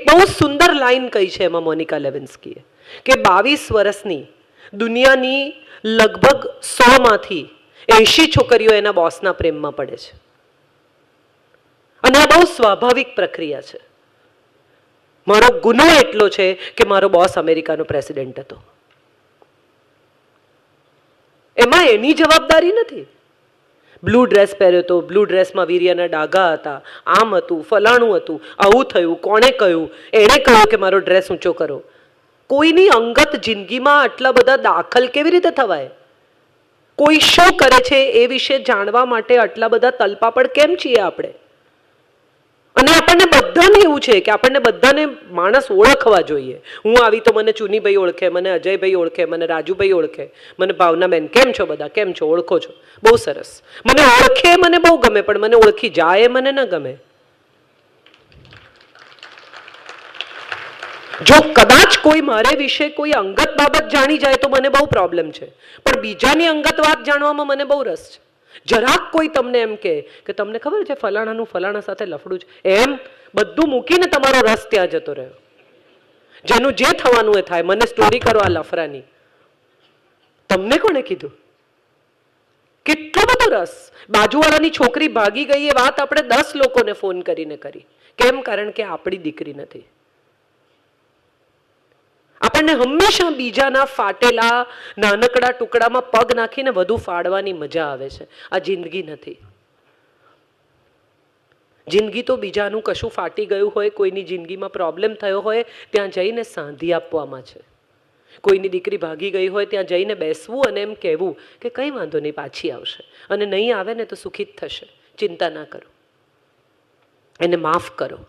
બહુ સુંદર લાઈન કહી છે એમાં મોનિકા લેવિન્સ્કીએ કે 22 વર્ષની દુનિયાની લગભગ 100માંથી 80 છોકરીઓ એના બોસના પ્રેમમાં પડે છે. અને આ બહુ સ્વાભાવિક પ્રક્રિયા છે. મારો ગુનો એટલો છે કે મારો બોસ અમેરિકાનો પ્રેસિડેન્ટ હતો. એમાં એની જવાબદારી નથી. બ્લુ ડ્રેસ પહેર્યો હતો, બ્લુ ડ્રેસમાં વીર્યના ડાઘા હતા, આમ હતું, ફલાણું હતું, આવું થયું, કોણે કહ્યું? એણે કહ્યું કે મારો ડ્રેસ ઊંચો કરો. કોઈની અંગત જિંદગીમાં આટલા બધા દાખલ કેવી રીતે થવાય? કોઈ શું કરે છે એ વિશે જાણવા માટે આટલા બધા તલપાપડ કેમ છીએ આપણે? અને આપણને બધાને એવું છે કે આપણને બધાને માણસ ઓળખવા જોઈએ. હું આવી તો મને ચુનીભાઈ ઓળખે, મને અજયભાઈ ઓળખે, મને રાજુભાઈ ઓળખે, મને ભાવનાબેન. કેમ છો બધા? કેમ છો? ઓળખો છો? બહુ સરસ. મને ઓળખે મને બહુ ગમે, પણ મને ઓળખી જાય મને ન ગમે. જો કદાચ કોઈ મારે વિશે કોઈ અંગત બાબત જાણી જાય તો મને બહુ પ્રોબ્લેમ છે, પણ બીજાની અંગત વાત જાણવામાં મને બહુ રસ છે. જરાક કોઈ તમને એમ કે તમને ખબર છે ફલાણાનું ફલાણા સાથે લફડું છે, એમ બધું મૂકીને તમારો રસ ત્યાં જતો રહ્યો. જેનું જે થવાનું એ થાય, મને સ્ટોરી કરો આ લફરાની. તમને કોણે કીધું? કેટલો બધો રસ. બાજુવાળાની છોકરી ભાગી ગઈ એ વાત આપણે 10 લોકોને ફોન કરીને કરી. કેમ? કારણ કે આપણી દીકરી નથી. આપણને હંમેશા બીજાના ફાટેલા નાનકડા ટુકડામાં પગ નાખીને વધુ ફાડવાની મજા આવે છે. આ જિંદગી નથી. જિંદગી તો બીજાનું કશું ફાટી ગયું હોય, કોઈની જિંદગીમાં પ્રોબ્લેમ થયો હોય ત્યાં જઈને સાંધી આપવામાં છે. કોઈની દીકરી ભાગી ગઈ હોય ત્યાં જઈને બેસવું અને એમ કહેવું કે કંઈ વાંધો નહીં, પાછી આવશે, અને નહીં આવે ને તો સુખી જ થશે, ચિંતા ના કરો, એને માફ કરો.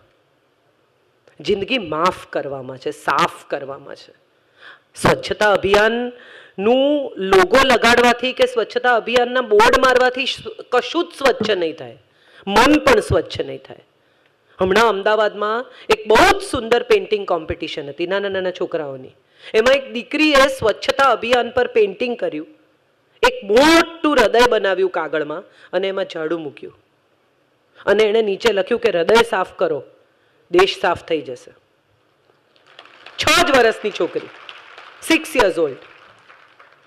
જિંદગી માફ કરવામાં છે, સાફ કરવામાં છે. સ્વચ્છતા અભિયાનનું લોગો લગાડવાથી કે સ્વચ્છતા અભિયાનના બોર્ડ મારવાથી કશું જ સ્વચ્છ નહીં થાય, મન પણ સ્વચ્છ નહીં થાય. હમણાં અમદાવાદમાં એક બહુ જ સુંદર પેઇન્ટિંગ કોમ્પિટિશન હતી નાના નાના છોકરાઓની. એમાં એક દીકરીએ સ્વચ્છતા અભિયાન પર પેઇન્ટિંગ કર્યું, એક મોટું હૃદય બનાવ્યું કાગળમાં અને એમાં ઝાડુ મૂક્યું અને એણે નીચે લખ્યું કે હૃદય સાફ કરો, દેશ સાફ થઈ જશે. 6 જ વર્ષની છોકરી, 6 years old.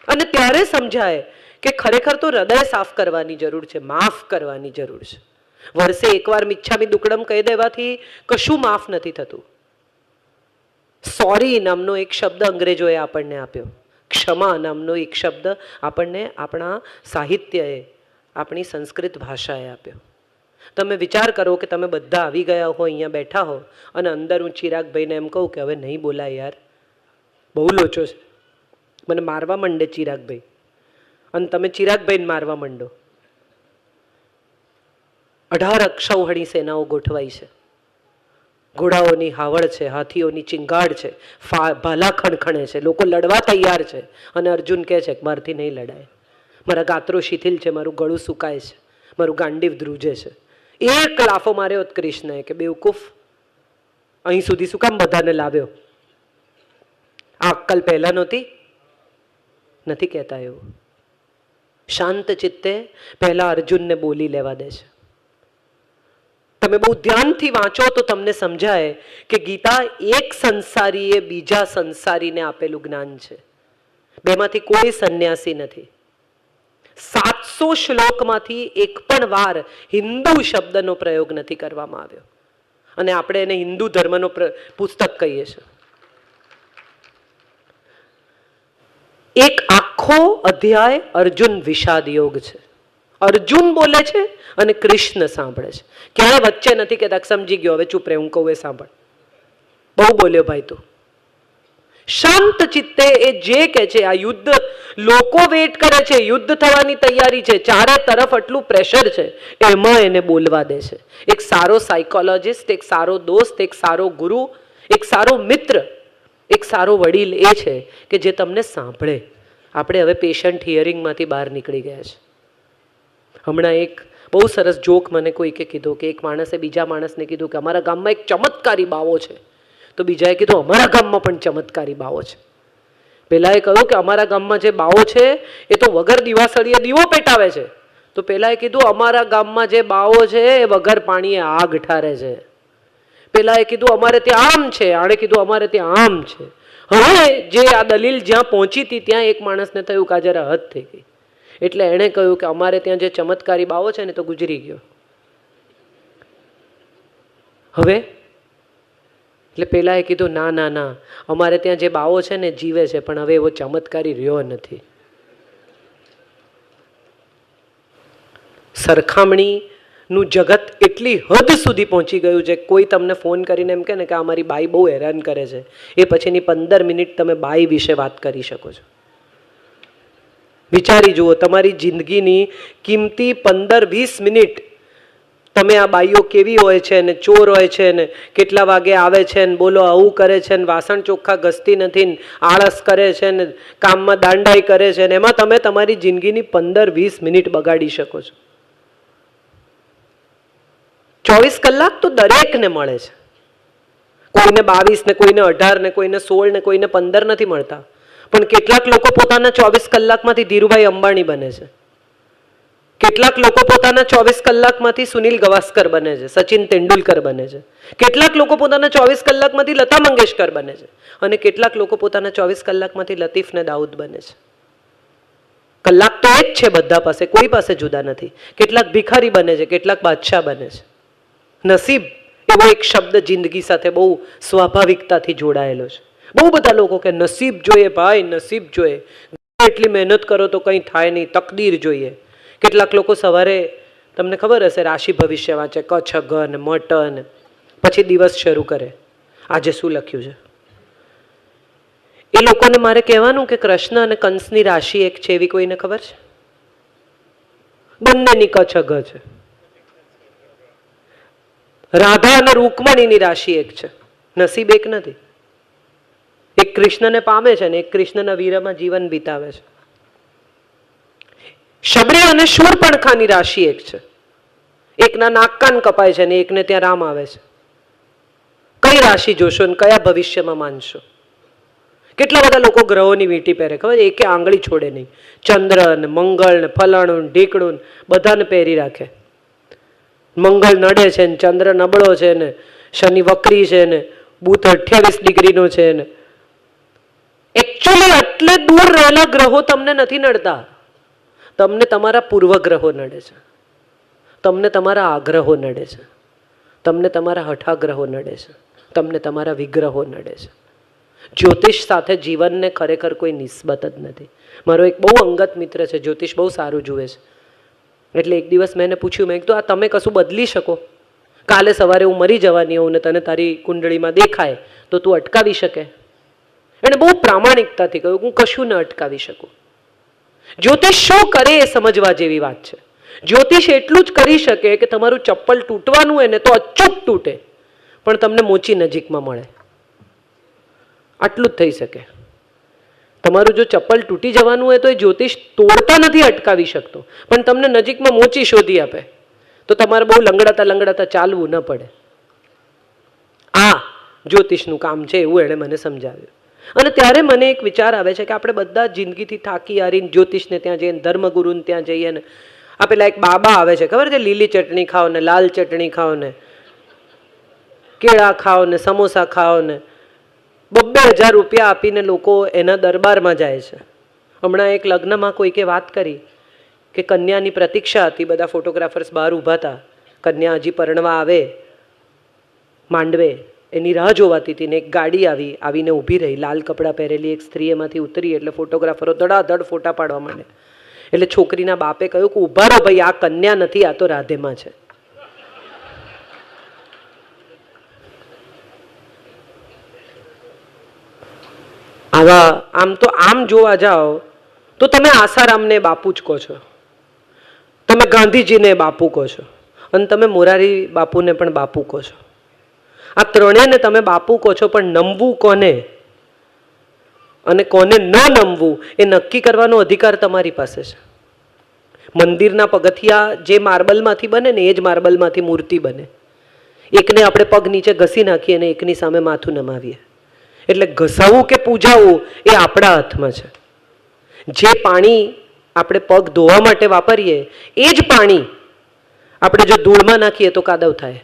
અને ત્યારે સમજાય કે ખરેખર તો હૃદય સાફ કરવાની જરૂર છે, માફ કરવાની જરૂર છે. વર્ષે એકવાર મિચ્છામી દુક્કડમ કહી દેવાથી કશું માફ નથી થતું. સોરી નામનો એક શબ્દ અંગ્રેજોએ આપણને આપ્યો, ક્ષમા નામનો એક શબ્દ આપણને આપણા સાહિત્યએ, આપણી સંસ્કૃત ભાષાએ આપ્યો. તમે વિચાર કરો કે તમે બધા આવી ગયા હો, અહીંયા બેઠા હો અને અંદર હું ચિરાગભાઈને એમ કહું કે હવે નહીં બોલાય યાર, બહુ લોચો છે, મને મારવા માંડે ચિરાગભાઈ, અને તમે ચિરાગભાઈને મારવા માંડો. 18 અક્ષૌહિણી સેનાઓ ગોઠવાઈ છે, ઘોડાઓની હાવળ છે, હાથીઓની ચિંગાડ છે, ભાલા ખણખણે છે, લોકો લડવા તૈયાર છે. અને અર્જુન કહે છે કે મારથી નહીં લડાય, મારા ગાત્રો શિથિલ છે, મારું ગળું સુકાય છે, મારું ગાંડીવ ધ્રુજે છે. એક લાફો માર્યો કૃષ્ણએ કે બેવકૂફ, અહીં સુધી શું કામ બધાને લાવ્યો? આ અક્કલ પહેલા નહોતી? નથી કહેતા એવું. શાંત ચિત્તે પહેલા અર્જુનને બોલી લેવા દે છે. તમે બહુ ધ્યાનથી વાંચો તો તમને સમજાય કે ગીતા એક સંસારીએ બીજા સંસારીને આપેલું જ્ઞાન છે. બેમાંથી કોઈ સંન્યાસી નથી. 700 શ્લોકમાંથી એક પણ વાર હિન્દુ શબ્દનો પ્રયોગ નથી કરવામાં આવ્યો, અને આપણે એને હિન્દુ ધર્મનો પુસ્તક કહીએ છીએ. એક આખો અધ્યાય અર્જુન વિષાદ યોગ છે. અર્જુન બોલે છે અને કૃષ્ણ સાંભળે છે. ક્યાંય વચ્ચે નથી કહેતા સમજી ગયો, હવે ચૂપ રહે, હું કહું એ સાંભળ, બહુ બોલ્યો ભાઈ તું. શાંત ચિત્તે એ જે કહે છે, આ યુદ્ધ લોકો વેટ કરે છે, યુદ્ધ થવાની તૈયારી છે, ચારે તરફ આટલું પ્રેશર છે, એમાં એને બોલવા દે છે. એક સારો સાયકોલોજિસ્ટ, એક સારો દોસ્ત, એક સારો ગુરુ, એક સારો મિત્ર, એક સારો વડીલ એ છે કે જે તમને સાંભળે. આપણે હવે પેશન્ટ હિયરિંગમાંથી બહાર નીકળી ગયા છે. હમણાં એક બહુ સરસ જોક મને કોઈકે કીધો કે એક માણસે બીજા માણસને કીધું કે અમારા ગામમાં એક ચમત્કારી બાવો છે. તો બીજાએ કીધું અમારા ગામમાં પણ ચમત્કારી બાવો છે. પેલાએ કહ્યું કે અમારા ગામમાં જે બાવો છે એ તો વગર દિવાસળીએ દીવો પેટાવે છે. તો પેલાએ કીધું અમારા ગામમાં જે બાવો છે એ વગર પાણીએ આગ ઠારે છે. પેલાએ કીધું અમારે ત્યાં આમ છે, આણે કીધું અમારે ત્યાં આમ છે. હવે જે આ દલીલ જ્યાં પહોંચી હતી ત્યાં એક માણસને થયું કે આ જરા હદ થઈ ગઈ, એટલે એણે કહ્યું કે અમારે ત્યાં જે ચમત્કારી બાવો છે ને તો ગુજરી ગયો. હવે એટલે પેલાએ કીધું ના ના ના, અમારે ત્યાં જે બાવો છે ને જીવે છે, પણ હવે એવો ચમત્કારી રહ્યો નથી. સરખામણીનું જગત એટલી હદ સુધી પહોંચી ગયું છે, કોઈ તમને ફોન કરીને એમ કહે ને કે અમારી બાઈ બહુ હેરાન કરે છે, એ પછીની 15 મિનિટ તમે બાઈ વિશે વાત કરી શકો છો. વિચારી જુઓ, તમારી જિંદગીની કિંમતી 15-20 મિનિટ તમે આ બાઈઓ કેવી હોય છે ને ચોર હોય છે ને કેટલા વાગે આવે છે ને બોલો આવું કરે છે ને વાસણ ચોખ્ખા ઘસતી નથી ને આળસ કરે છે ને કામમાં દાંડાઈ કરે છે ને એમાં તમે તમારી જિંદગીની 15-20 મિનિટ બગાડી શકો છો. 24 કલાક તો દરેકને મળે છે. કોઈને 22 ને કોઈને 18 ને કોઈને 16 ને કોઈને 15 નથી મળતા. પણ કેટલાક લોકો પોતાના 24 કલાકમાંથી ધીરુભાઈ અંબાણી બને છે. કેટલાક લોકો પોતાના 24 કલાકમાંથી સુનિલ ગવાસ્કર બને છે, સચિન તેંડુલકર બને છે. કેટલાક લોકો પોતાના 24 કલાકમાંથી લતા મંગેશકર બને છે. અને કેટલાક લોકો પોતાના 24 કલાકમાંથી લતીફ ને દાઉદ બને છે. કલાક તો એક છે બધા પાસે, કોઈ પાસે જુદા નથી. કેટલાક ભિખારી બને છે, કેટલાક બાદશાહ બને છે. નસીબ એવો એક શબ્દ જિંદગી સાથે બહુ સ્વાભાવિકતાથી જોડાયેલો છે. બહુ બધા લોકો કે નસીબ જોઈએ ભાઈ, નસીબ જોઈએ, એટલી મહેનત કરો તો કંઈ થાય નહીં, તકદીર જોઈએ. કેટલાક લોકો સવારે તમને ખબર હશે રાશિ ભવિષ્ય વાંચે, ક છ ગ ને મટ ને પછી દિવસ શરૂ કરે, આજે શું લખ્યું છે. એ લોકોને મારે કહેવાનું કે કૃષ્ણ અને કંસની રાશિ એક છે, એવી કોઈને ખબર છે? બંનેની ક છ ગ છે. રાધા અને રૂકમણીની રાશિ એક છે. નસીબ એક નથી. એક કૃષ્ણને પામે છે ને એક કૃષ્ણના વીરમાં જીવન વિતાવે છે. શબરી અને શૂર્પણખાની રાશિ એક છે. એકના નાક કાન કપાય છે ને એકને ત્યાં રામ આવે છે. કઈ રાશિ જોશો ને કયા ભવિષ્યમાં માનશો? કેટલા બધા લોકો ગ્રહોની વીંટી પહેરે ખબર છે? એકે આંગળી છોડે નહીં. ચંદ્ર ને મંગળ ને ફલાણું ઢીકણું બધાને પહેરી રાખે. મંગળ નડે છે ને ચંદ્ર નબળો છે ને શનિ વક્રી છે ને બુધ 28 ડિગ્રીનો છે ને. એકચ્યુઅલી એટલે દૂર રહેલા ગ્રહો તમને નથી નડતા. તમને તમારા પૂર્વગ્રહો નડે છે. તમને તમારા આગ્રહો નડે છે. તમને તમારા હઠાગ્રહો નડે છે. તમને તમારા વિગ્રહો નડે છે. જ્યોતિષ સાથે જીવનને ખરેખર કોઈ નિસ્બત જ નથી. મારો એક બહુ અંગત મિત્ર છે, જ્યોતિષ બહુ સારું જુએ છે. એટલે એક દિવસ મેં એને પૂછ્યું, મેં કીધું આ તમે કશું બદલી શકો? કાલે સવારે હું મરી જવાની હોઉં ને તને તારી કુંડળીમાં દેખાય તો તું અટકાવી શકે? એણે બહુ પ્રામાણિકતાથી કહ્યું હું કશું ન અટકાવી શકું. જ્યોતિષ શું કરે એ સમજવા જેવી વાત છે. જ્યોતિષ એટલું જ કરી શકે કે તમારું ચપ્પલ તૂટવાનું હોય ને તો અચૂક તૂટે પણ તમને મોચી નજીકમાં મળે. આટલું જ થઈ શકે. તમારું જો ચપ્પલ તૂટી જવાનું હોય તો એ જ્યોતિષ તોડતા નથી અટકાવી શકતો પણ તમને નજીકમાં મોચી શોધી આપે તો તમારે બહુ લંગડાતા ચાલવું ન પડે. આ જ્યોતિષનું કામ છે એવું એણે મને સમજાવ્યું. અને ત્યારે મને એક વિચાર આવે છે કે આપણે બધા જિંદગીથી થાકી હારીને જ્યોતિષને ત્યાં જઈએ, ધર્મગુરુને ત્યાં જઈએ ને આ પેલા એક બાબા આવે છે ખબર છે, લીલી ચટણી ખાઓ ને લાલ ચટણી ખાઓ ને કેળા ખાઓ ને સમોસા ખાઓ ને 2,000 રૂપિયા આપીને લોકો એના દરબારમાં જાય છે. હમણાં એક લગ્નમાં કોઈકે વાત કરી કે કન્યાની પ્રતીક્ષા હતી, બધા ફોટોગ્રાફર્સ બહાર ઊભા હતા, કન્યા હજી પરણવા આવે માંડવે એની રાહ જોવાતી હતી ને એક ગાડી આવીને ઊભી રહી, લાલ કપડાં પહેરેલી એક સ્ત્રી એમાંથી ઉતરી એટલે ફોટોગ્રાફરો ધડાધડ ફોટા પાડવા માંડ્યા. એટલે છોકરીના બાપે કહ્યું કે ઊભા રહો ભાઈ, આ કન્યા નથી, આ તો રાધેમાં છે. આમ જોવા જાઓ તો તમે આસારામને બાપુ જ કહો છો, તમે ગાંધીજીને બાપુ કહો છો અને તમે મોરારી બાપુને પણ બાપુ કહો છો. આ ત્રણેયને તમે બાપુ કહો છો પણ નમવું કોને અને કોને ન નમવું એ નક્કી કરવાનો અધિકાર તમારી પાસે છે. મંદિરના પગથિયા જે માર્બલમાંથી બને ને એ જ માર્બલમાંથી મૂર્તિ બને. એકને આપણે પગ નીચે ઘસી નાખીએ અને એકની સામે માથું નમાવીએ. એટલે ઘસાવું કે પૂજાવું એ આપણા હાથમાં છે. જે પાણી આપણે પગ ધોવા માટે વાપરીએ એ જ પાણી આપણે જો ધૂળમાં નાખીએ તો કાદવ થાય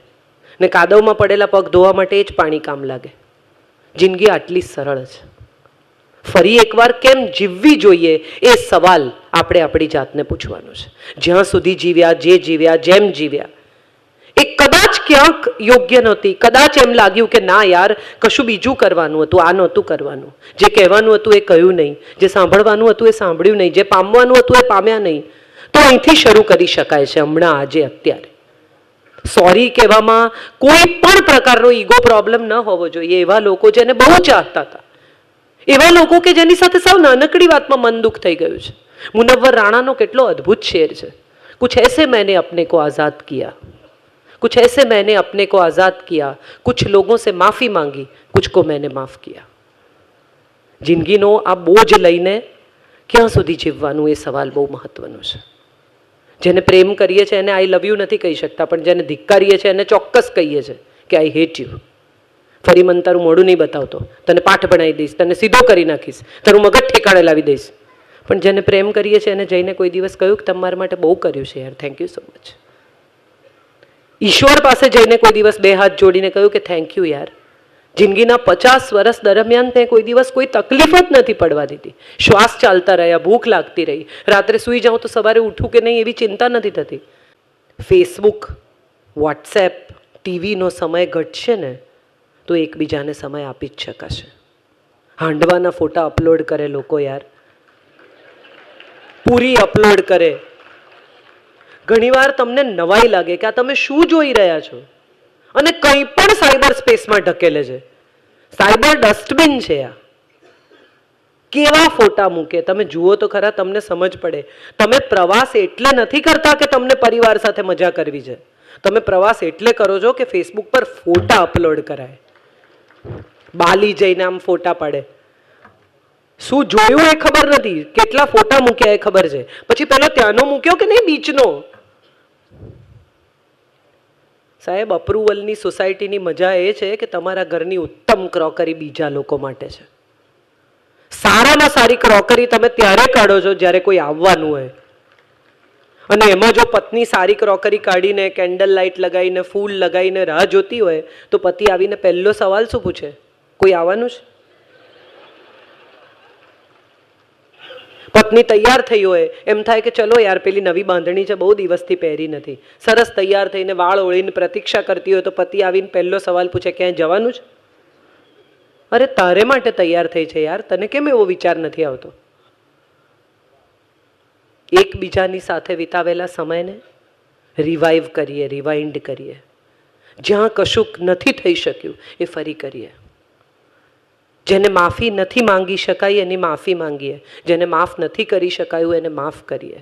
ને કાદવમાં પડેલા પગ ધોવા માટે એ જ પાણી કામ લાગે. જિંદગી આટલી સરળ છે. ફરી એકવાર કેમ જીવવી જોઈએ એ સવાલ આપણે આપણી જાતને પૂછવાનો છે. જ્યાં સુધી જીવ્યા, જે જીવ્યા, જેમ જીવ્યા એ કદાચ ક્યાંક યોગ્ય નહોતી, કદાચ એમ લાગ્યું કે ના યાર કશું બીજું કરવાનું હતું, આ નહોતું કરવાનું, જે કહેવાનું હતું એ કહ્યું નહીં, જે સાંભળવાનું હતું એ સાંભળ્યું નહીં, જે પામવાનું હતું એ પામ્યા નહીં, તો અહીંથી શરૂ કરી શકાય છે હમણાં, આજે, અત્યારે. સોરી કહેવામાં કોઈ પણ પ્રકારનો ઈગો પ્રોબ્લેમ ન હોવો જોઈએ. એવા લોકો જેને બહુ ચાહતા હતા, એવા લોકો કે જેની સાથે સાવ નાનકડી વાતમાં મન દુઃખ થઈ ગયું છે. મુનવ્વર રાણાનો કેટલો અદ્ભુત શેર છે, કુછ ऐसे मैंने अपने को आज़ाद किया, कुछ ऐसे मैंने अपने को आज़ाद किया, कुछ लोगों से माफ़ी मांगी, कुछ को मैंने माफ़ किया. જિંદગીનો આ બોજ લઈને ક્યાં સુધી જીવવાનું એ સવાલ બહુ મહત્વનો છે. જેને પ્રેમ કરીએ છીએ એને આઈ લવ યુ નથી કહી શકતા પણ જેને ધિક્કારીએ છીએ એને ચોક્કસ કહીએ છીએ કે આઈ હેટ યુ. ફરી મને તારું મોઢું નહીં બતાવતો, તને પાઠ ભણાવી દઈશ, તને સીધો કરી નાખીશ, તારું મગજ ઠેકાણે લાવી દઈશ. પણ જેને પ્રેમ કરીએ છીએ એને જઈને કોઈ દિવસ કહ્યું કે તમારા માટે બહુ કર્યું છે યાર, થેન્ક યુ સો મચ. ઈશ્વર પાસે જઈને કોઈ દિવસ બે હાથ જોડીને કહ્યું કે થેન્ક યુ યાર, જિંદગીના 50 વર્ષ દરમિયાન તે કોઈ દિવસ કોઈ તકલીફ જ નથી પડવા દીધી. શ્વાસ ચાલતા રહ્યા, ભૂખ લાગતી રહી, રાત્રે સૂઈ જાઉં તો સવારે ઉઠું કે નહીં એવી ચિંતા નથી થતી. ફેસબુક, વોટ્સએપ, ટીવીનો સમય ઘટશે ને તો એકબીજાને સમય આપી જ શકાશે. હાંડવાના ફોટા અપલોડ કરે લોકો યાર, પૂરી અપલોડ કરે. ઘણીવાર તમને નવાઈ લાગે કે આ તમે શું જોઈ રહ્યા છો અને કંઈ પણ સાયબર સ્પેસમાં ઢકેલે છે. સાયબર ડસ્ટબિન છે આ. કેવા ફોટા મૂકે તમે જુઓ તો ખરા, તમને સમજ પડે. તમે પ્રવાસ એટલે નથી કરતા કે તમને પરિવાર સાથે મજા કરવી છે, તમે પ્રવાસ એટલે કરો છો કે ફેસબુક પર ફોટા અપલોડ કરાય. બાલી જઈને આમ ફોટા પાડે. શું જોયું એ ખબર નથી, કેટલા ફોટા મૂક્યા એ ખબર છે, પછી પેલો ત્યાંનો મૂક્યો કે નહીં બીચનો. સાહેબ, અપ્રુવલની સોસાયટીની મજા એ છે કે તમારા ઘરની ઉત્તમ ક્રોકરી બીજા લોકો માટે છે. સારામાં સારી ક્રોકરી તમે ત્યારે કાઢો છો જ્યારે કોઈ આવવાનું હોય. અને એમાં જો પત્ની સારી ક્રોકરી કાઢીને કેન્ડલ લાઇટ લગાવીને ફૂલ લગાવીને રાહ જોતી હોય તો પતિ આવીને પહેલો સવાલ શું પૂછે? કોઈ આવવાનું છે? પત્ની તૈયાર થઈ હોય એમ થાય કે ચલો યાર પેલી નવી બાંધણી છે, બહુ દિવસથી પહેરી નથી, સરસ તૈયાર થઈને વાળ ઓળીને પ્રતીક્ષા કરતી હોય તો પતિ આવીને પહેલો સવાલ પૂછે, ક્યાંય જવાનું છે? અરે તારે માટે તૈયાર થઈ છે યાર, તને કેમ એવો વિચાર નથી આવતો? એકબીજાની સાથે વિતાવેલા સમયને રિવાઇવ કરીએ, રિવાઇન્ડ કરીએ. જ્યાં કશુંક નથી થઈ શક્યું એ ફરી કરીએ. જેને માફી નથી માંગી શકાય એની માફી માંગીએ. જેને માફ નથી કરી શકાયું એને માફ કરીએ.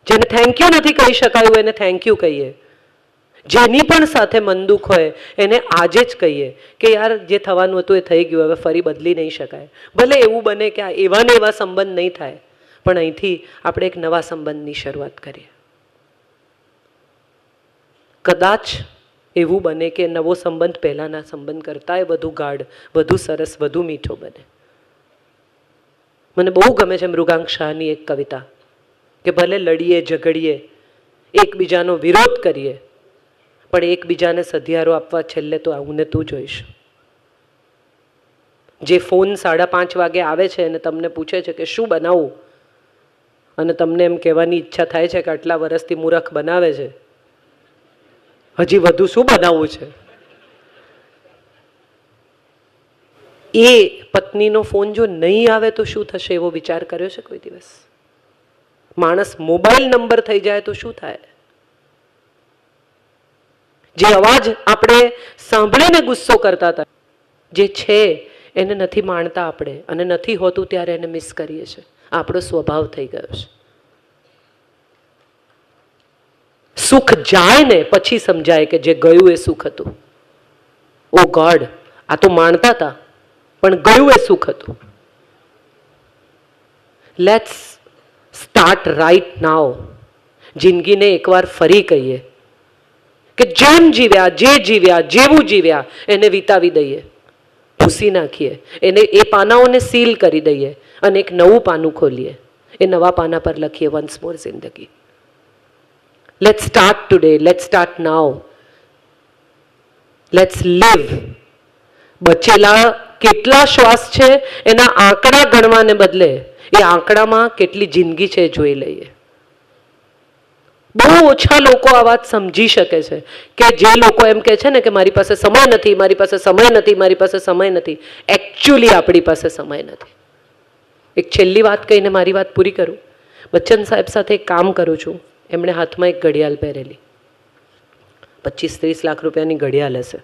જેને થેન્ક યુ નથી કહી શકાયું એને થેન્ક યુ કહીએ. જેની પણ સાથે મન દુઃખ હોય એને આજે જ કહીએ કે યાર જે થવાનું હતું એ થઈ ગયું, હવે ફરી બદલી નહીં શકાય. ભલે એવું બને કે આ એવા ને એવા સંબંધ નહીં થાય, પણ અહીંથી આપણે એક નવા સંબંધની શરૂઆત કરીએ. કદાચ એવું બને કે નવો સંબંધ પહેલાંના સંબંધ કરતાંય વધુ ગાઢ, વધુ સરસ, વધુ મીઠો બને. મને બહુ ગમે છે મૃગાંક શાહની એક કવિતા કે ભલે લડીએ, ઝઘડીએ, એકબીજાનો વિરોધ કરીએ, પણ એકબીજાને સધિયારો આપવા છેલ્લે તો હું ને તું જોઈશ. જે ફોન 5:30 વાગે આવે છે અને તમને પૂછે છે કે શું બનાવું, અને તમને એમ કહેવાની ઈચ્છા થાય છે કે આટલા વર્ષથી મૂરખ બનાવે છે, હજી વધુ શું બનાવવું છે? એ પત્નીનો ફોન જો નહીં આવે તો શું થશે એવો વિચાર કર્યો છે કોઈ દિવસ? માણસ મોબાઈલ નંબર થઈ જાય તો શું થાય? જે અવાજ આપણે સાંભળીને ગુસ્સો કરતા હતા, જે છે એને નથી માણતા આપણે, અને નથી હોતું ત્યારે એને મિસ કરીએ છીએ. આપણો સ્વભાવ થઈ ગયો છે. સુખ જાય ને પછી સમજાય કે જે ગયું એ સુખ હતું. ઓ ગોડ, આ તો માણતા હતા પણ ગયું એ સુખ હતું. Let's start right now. જિંદગીને એકવાર ફરી કહીએ કે જેમ જીવ્યા, જે જીવ્યા, જેવું જીવ્યા એને વિતાવી દઈએ, ભૂસી નાખીએ એને, એ પાનાઓને સીલ કરી દઈએ અને એક નવું પાનું ખોલીએ. એ નવા પાના પર લખીએ વન્સ મોર જિંદગી. Let's start today. Let's start now. Let's live. બચેલા કેટલા શ્વાસ છે એના આંકડા ગણવાને બદલે એ આંકડામાં કેટલી જિંદગી છે જોઈ લઈએ. બહુ ઓછા લોકો આ વાત સમજી શકે છે કે જે લોકો એમ કહે છે ને કે મારી પાસે સમય નથી, મારી પાસે સમય નથી, મારી પાસે સમય નથી. એકચ્યુઅલી આપણી પાસે સમય નથી. એક છેલ્લી વાત કહીને મારી વાત પૂરી કરું. બચ્ચન સાહેબ સાથે એક કામ કરું છું. એમણે હાથમાં એક ઘડિયાળ પહેરેલી, 25-30 લાખ રૂપિયાની ઘડિયાળ હશે.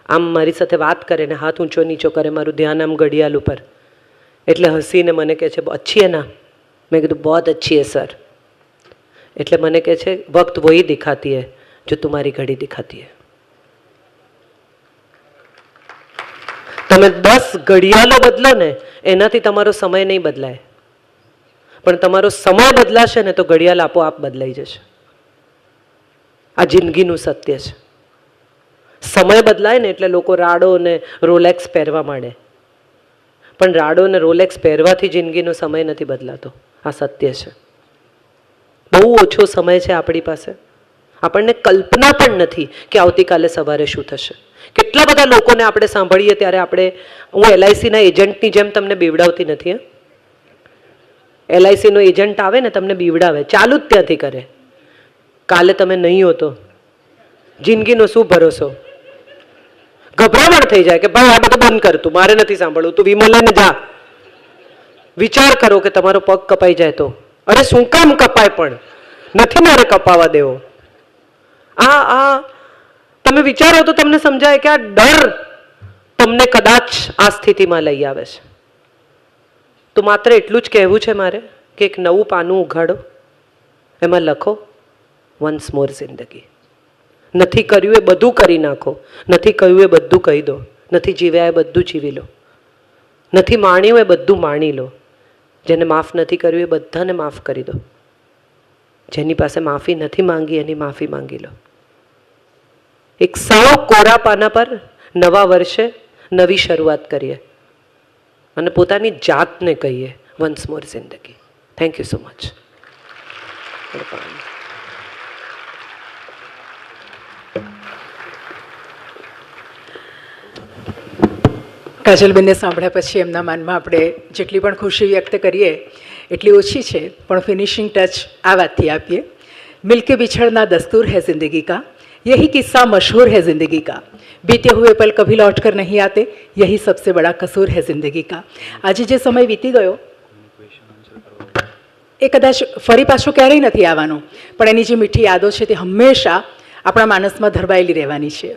આમ મારી સાથે વાત કરે ને હાથ ઊંચો નીચો કરે, મારું ધ્યાન આમ ઘડિયાળ ઉપર. એટલે હસીને મને કહે છે અચ્છી હે ના? મેં કીધું બહોત અચ્છી હે સર. એટલે મને કહે છે વક્ત વહી દિખાતી હે જો તુમ્હારી ઘડી દિખાતી હે. તમે 10 ઘડિયાળો બદલો ને એનાથી તમારો સમય નહીં બદલાય, પણ તમારો સમય બદલાશે ને તો ઘડિયાળ આપોઆપ બદલાઈ જશે. આ જિંદગીનું સત્ય છે. સમય બદલાય ને એટલે લોકો રાડો ને રોલેક્સ પહેરવા માંડે, પણ રાડો ને રોલેક્સ પહેરવાથી જિંદગીનો સમય નથી બદલાતો. આ સત્ય છે. બહુ ઓછો સમય છે આપણી પાસે. આપણને કલ્પના પણ નથી કે આવતીકાલે સવારે શું થશે. કેટલા બધા લોકોને આપણે સાંભળીએ ત્યારે આપણે, હું LICના એજન્ટની જેમ તમને બીવડાવતી નથી. LICનો એજન્ટ આવે ને તમને બીવડાવે, ચાલુ જ ત્યાંથી કરે. કાલે તમે નહીં હો તો જિંદગીનો શું ભરોસો? ગભરામણ થઈ જાય કે ભાઈ આ બધું બંધ કર, તું મારે નથી સાંભળવું, તું વિમલાને જા. વિચાર કરો કે તમારો પગ કપાઈ જાય તો. અરે શું કામ કપાય, પણ નથી મારે કપાવા દેવો. આ તમે વિચારો તો તમને સમજાય કે આ ડર તમને કદાચ આ સ્થિતિમાં લઈ આવે છે. તો માત્ર એટલું જ કહેવું છે મારે કે એક નવું પાનું ઉઘાડો, એમાં લખો વન્સ મોર જિંદગી. નથી કર્યું એ બધું કરી નાખો, નથી કહ્યું એ બધું કહી દો, નથી જીવ્યા એ બધું જીવી લો, નથી માણ્યું એ બધું માણી લો, જેને માફ નથી કર્યું એ બધાને માફ કરી દો, જેની પાસે માફી નથી માંગી એની માફી માંગી લો. એક સાવ કોરા પાના પર નવા વર્ષે નવી શરૂઆત કરીએ અને પોતાની જાતને કહીએ વન્સ મોર જિંદગી. Thank you so much. કાજલબેનને સાંભળ્યા પછી એમના મનમાં આપણે જેટલી પણ ખુશી વ્યક્ત કરીએ એટલી ઓછી છે, પણ ફિનિશિંગ ટચ આ વાતથી આપીએ. મિલકે बिछड़ना दस्तूर है ज़िंदगी का, यही किस्सा मशहूर है ज़िंदगी का, बीते हुए पल कभी लौट कर नहीं आते, यही सबसे बड़ा कसूर है ज़िंदगी का. આજે જે સમય વીતી ગયો એ કદાચ ફરી પાછો ક્યારેય નથી આવવાનો, પણ એની જે મીઠી યાદો છે તે હંમેશા આપણા માનસમાં ધરબાયેલી રહેવાની છે.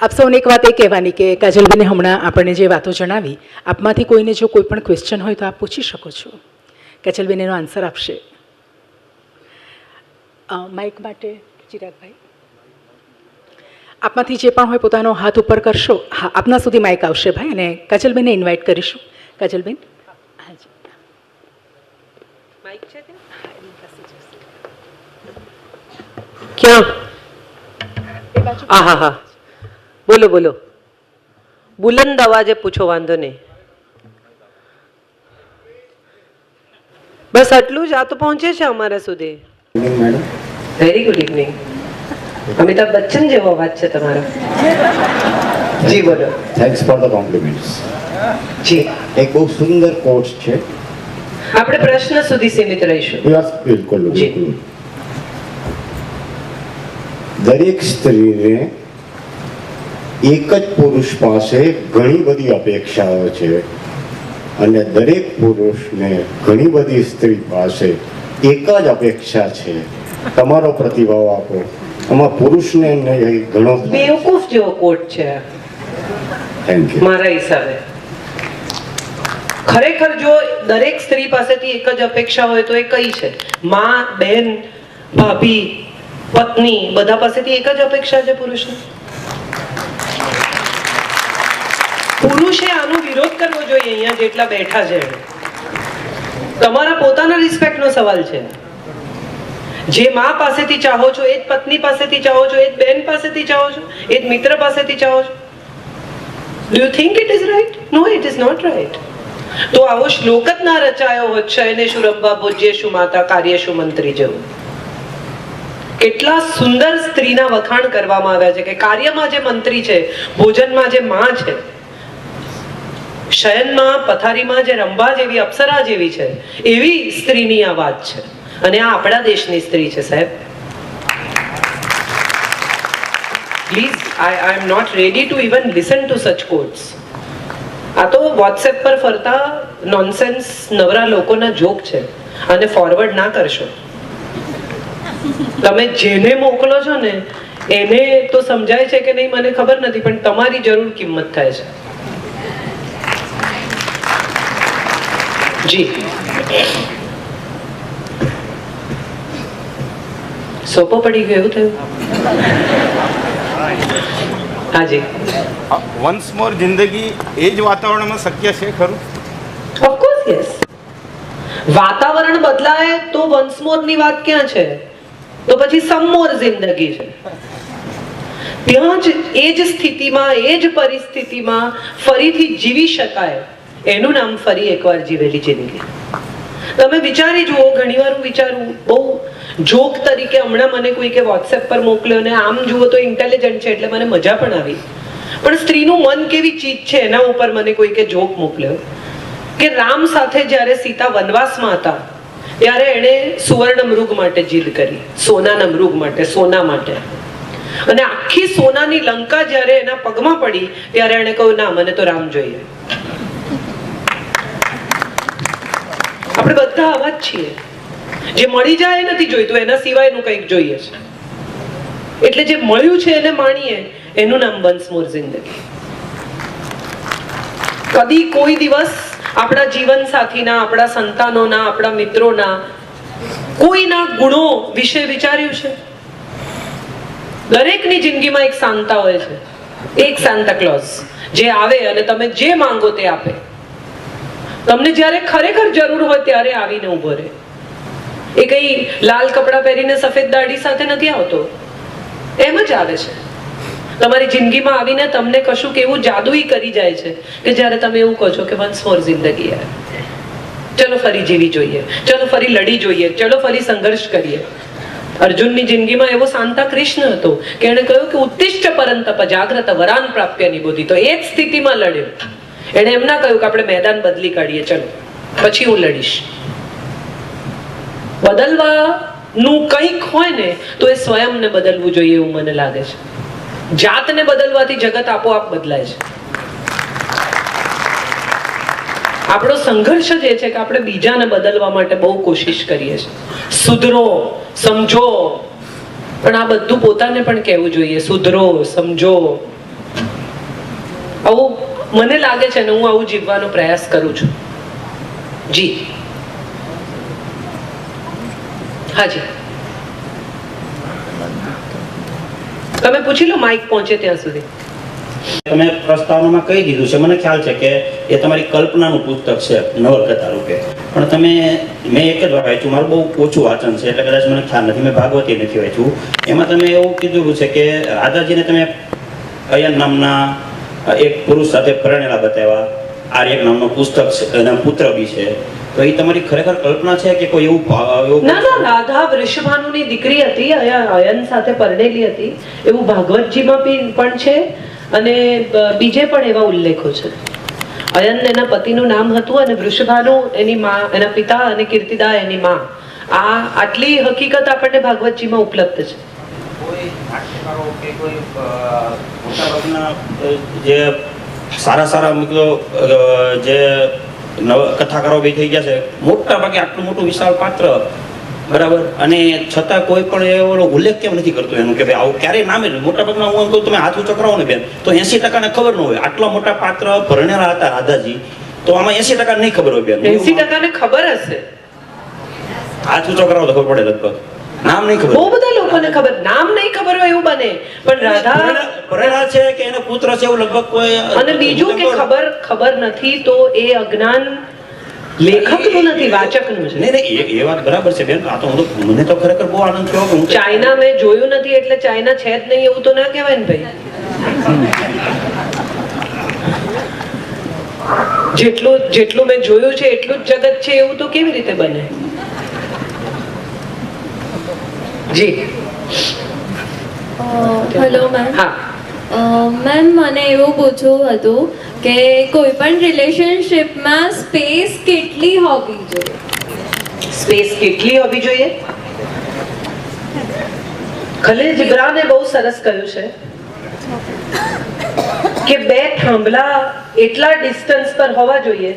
આપ સૌને એક વાત એ કહેવાની કે કાજલબેને હમણાં આપણને જે વાતો જણાવી, આપમાંથી કોઈને જો કોઈ પણ ક્વેશ્ચન હોય તો આપ પૂછી શકો છો. કાજલબેન એનો આન્સર આપશે. માઇક માટે ચિરાગભાઈ, આપમાંથી જે પણ હોય પોતાનો હાથ ઉપર કરશો. હા, આપના સુધી માઇક આવશે ભાઈ, અને કાજલબેનને ઇન્વાઇટ કરીશું. કાજલબેન, હાજી માઇક છે ક્યાં? હા હા હા, બોલો બોલો, બુલંદ અવાજે પૂછો, વાંધો નહીં. બસ આટલું જ. આ તો પહોંચે છે અમારા સુધી. Very good evening. Amitabh Bachchan જેવો અવાજ છે તમારો. જી બોલો. Thanks for the compliments. જી, એક બહુ સુંદર કોટ છે. આપણે પ્રશ્ન સુધી સીમિત રહીશું. બિલકુલ બિલકુલ. દરેક સ્ત્રીને એક જ પુરુષ પાસે ઘણી બધી અપેક્ષાઓ છે અને દરેક પુરુષને ઘણી બધી સ્ત્રી પાસે એક જ અપેક્ષા છે. તમારો પ્રતિભાવ આપો. આમાં પુરુષને ઘણો બેવકૂફ જેવો કોટ છે થેન્ક યુ મારા હિસાબે. ખરેખર જો દરેક સ્ત્રી પાસેથી એક જ અપેક્ષા હોય તો એ કઈ છે? માં, બેન, ભાભી, પત્ની, બધા પાસેથી એક જ અપેક્ષા છે પુરુષને. પુરુષે આનો વિરોધ કરવો જોઈએ અહીંયા જેટલા બેઠા છે. તમારા પોતાના રિસ્પેક્ટનો સવાલ છે. જે માં પાસેથી ચાહો છો એ જ પત્ની પાસેથી ચાહો છો, એ જ બેન પાસેથી ચાહો છો, એ જ મિત્ર પાસેથી ચાહો છો. Do you think it is right? No, it is not right. તો આવો શ્લોક જ ના રચાયો હોત, શયને શું રંભા ભોજ્ય શું માતા કાર્ય શું મંત્રી જેવું. કેટલા સુંદર સ્ત્રીના વખાણ કરવામાં આવ્યા છે કે કાર્યમાં જે મંત્રી છે, ભોજનમાં જે માં છે, શયનમાં પથારીમાં જે રંભા જેવી અપ્સરા જેવી છે, એવી સ્ત્રીની આ વાત છે. અને આ આપણા દેશની સ્ત્રી છે સાહેબ. Please, I am not ready to even listen to such quotes. આ તો વોટ્સએપ પર ફરતા નોનસેન્સ નવરા લોકોના જોક છે, અને ફોરવર્ડ ના કરશો. તમે જેને મોકલો છો ને એને તો સમજાય છે કે નહીં મને ખબર નથી, પણ તમારી જરૂર કિંમત થાય છે. જી, સોપો પડી ગયો એવું થયું. હાજી, વન્સ મોર જિંદગી એ જ વાતાવરણમાં શક્ય છે ખરું? Of course yes. વાતાવરણ બદલાય તો વન્સ મોર ની વાત ક્યાં છે? તો પછી સમ મોર જિંદગી છે. ત્યાં જ એ જ સ્થિતિમાં, એ જ પરિસ્થિતિમાં ફરીથી જીવી શકાય, એનું નામ ફરી એકવાર જીવેલી જિંદગી. તમે વિચારી જુઓ. ઘણીવાર હું વિચારું, બહુ જોક તરીકે હમણાં મને કોઈકે વોટ્સએપ પર મોકલ્યો ને આમ જુઓ તો ઇન્ટેલિજન્ટ છે એટલે મને મજા પણ આવી, પણ સ્ત્રીનું મન કેવી ચીજ છે એના ઉપર મને કોઈકે જોક મોકલ્યો કે રામ સાથે જ્યારે સીતા વનવાસમાં હતા ત્યારે એણે સુવર્ણ મૃગ માટે જીદ કરી, સોનાના મૃગ માટે, સોના માટે. અને આખી સોનાની લંકા જ્યારે એના પગમાં પડી ત્યારે એણે કહ્યું ના, મને તો રામ જોઈએ. આપણે બધા આવા જ છીએ. જે મળી જાય નથી જોઈતું, એના સિવાયનું કંઈક જોઈએ છે. એટલે જે મળ્યું છે એને માણીએ, એનું નામ વન્સ મોર જિંદગી. કદી કોઈ દિવસ આપણા જીવન સાથીના, આપણા સંતાનોના, આપણા મિત્રોના કોઈના ગુણો વિશે વિચાર્યું છે? દરેકની જિંદગીમાં એક સાંતા હોય છે, એક સાન્તા ક્લોઝ. જે આવે અને તમે જે માંગો તે આપે. તમને જ્યારે ખરેખર જરૂર હોય ત્યારે આવીને ઊભો રહે. એ કઈ લાલ કપડાં પહેરીને સફેદ દાઢી સાથે નથી આવતો, એમ જ આવે છે. તમારી જિંદગીમાં આવીને તમને કશુંક એવું જાદુઈ કરી જાય છે કે જ્યારે તમે એવું કહો છો કે વન્સ મોર જિંદગી હે, ચલો ફરી જીવી જોઈએ, ચલો ફરી લડી જોઈએ, ચલો ફરી સંઘર્ષ કરીએ. અર્જુનની જિંદગીમાં એવો શાંતા કૃષ્ણ હતો કે એણે કહ્યું કે ઉત્તિષ્ઠ પરંતપ જાગ્રત વરાન પ્રાપ્ય નિબોધી. તો એ જ સ્થિતિમાં લડ્યો. એણે એમ ના કહ્યું કે આપણે મેદાન બદલી કાઢીએ, ચલો પછી હું લડીશ. બદલવાનું કંઈક હોય ને તો એ સ્વયંને બદલવું જોઈએ એવું મને લાગે છે. જાતને બદલવાથી જગત આપોઆપ બદલાય છે. આપણો સંઘર્ષ જ એ છે કે આપણે બીજાને બદલવા માટે બહુ કોશિશ કરીએ છીએ. સુધરો, સમજો, પણ આ બધું પોતાને પણ કહેવું જોઈએ, સુધરો, સમજો. આવું મને લાગે છે ને હું આવું જીવવાનો પ્રયાસ કરું છું. જી હાજી, તમે પૂછી લો માઇક પહોંચે ત્યાં સુધી. તમે પ્રસ્તાવનામાં કહી દીધું છે, મને ખ્યાલ છે કે એ તમારી કલ્પનાનું પુસ્તક છે નવલકથા રૂપે, પણ મેં એક જ વાર વાંચ્યું, મારું બહુ ઓછું વાંચન છે એટલે કદાચ મને ખ્યાલ નથી, મેં ભાગવતી નથી વાંચ્યું. એમાં તમે એવું કીધું છે કે રાધાજીને તમે અયન નામના એક પુરુષ સાથે પરણેલા બતાવ્યા, આર્યક નામનો પુસ્તક છે, એના પુત્ર બી છે. તો એ તમારી ખરેખર કલ્પના છે કે કોઈ એવું? ના ના, રાધા વૃષભાનુની દીકરી હતી, અયન સાથે પરણેલી હતી, એવું ભાગવતજીમાં પણ છે અને બીજે પણ એવા ઉલ્લેખો છે. અયન એના પતિનું નામ હતું અને વૃષભાનુ એની માં, એના પિતા, અને કીર્તિદા એની માં. આ આટલી હકીકત આપણને ભાગવતજીમાં ઉપલબ્ધ છે. કોઈ નાટ્યકારો કે કોઈ મોટાભાગના જે સારા મિત્રો જે કથાકારો બી થઈ ગયા છે, મોટા ભાગે આટલું મોટું વિશાળ પાત્ર, બરાબર, અને છતાં કોઈ પણ એવો ઉલ્લેખ કેમ નથી કરતો એનું કે ભાઈ આવું ક્યારેય નામે. મોટા ભાગના હું એમ કહું, તમે હાથ ઊંચો કરાવો ને બેન, તો 80% ને ખબર ન હોય. આટલા મોટા પાત્ર ભરણેલા હતા રાધાજી, તો આમાં 80% નહીં ખબર હોય બેન. 80% ને ખબર હશે. હાથ ઊંચો કરાવો તો ખબર પડે. લગભગ નામ નહીં ખબર. બહુ બધા લોકોને ખબર, નામ નહીં ખબર હોય એવું બને, પણ રાધા ભરેલા છે કે એનો પુત્ર છે એવું લગભગ કોઈ. અને બીજું કે ખબર નથી તો એ અજ્ઞાન લેખકનું નથી, વાચકનું છે. નહીં, એ વાત બરાબર છે બેન. આ તો મને તો ખરેખર બહુ આનંદ થયો કે ચાઇના મેં જોયું નથી એટલે ચાઇના છે જ નહીં એવું તો ના કહેવાય ને ભાઈ. જેટલું મેં જોયું છે એટલું જ જગત છે એવું તો કેવી રીતે બને? જી હેલો મેમ. હા મેમ, મને એવું પૂછવું હતું કે કોઈ પણ રિલેશનશિપમાં સ્પેસ કેટલી હોવી જોઈએ? સ્પેસ કેટલી હોવી જોઈએ? ખલીલ જીબ્રાને બહુ સરસ કહ્યું છે કે બે થાંભલા એટલા ડિસ્ટન્સ પર હોવા જોઈએ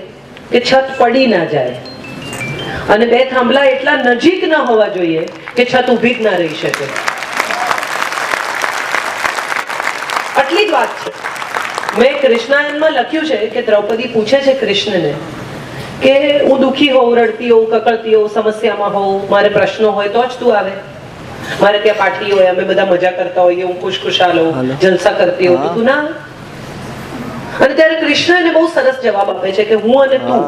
કે છત પડી ના જાય, અને બે થાંભલા એટલા નજીક ના હોવા જોઈએ કે છત ઊભી જ ના રહી શકે. આટલી જ વાત છે. મેં કૃષ્ણાયનમાં લખ્યું છે કે દ્રૌપદી પૂછે છે કૃષ્ણને કે હું દુઃખી હોઉં, રડતી હોઉં, કકળતી હોઉં, સમસ્યામાં હોઉં, મારે પ્રશ્નો હોય તો જ તું આવે. મારે ત્યાં પાર્ટી હોય, અમે બધા મજા કરતા હોઈએ, હું ખુશખુશાલ હોઉં, જલસા કરતી હોઉં, તો તું ના. અને ત્યારે કૃષ્ણ એને બહુ સરસ જવાબ આપે છે કે હું અને તું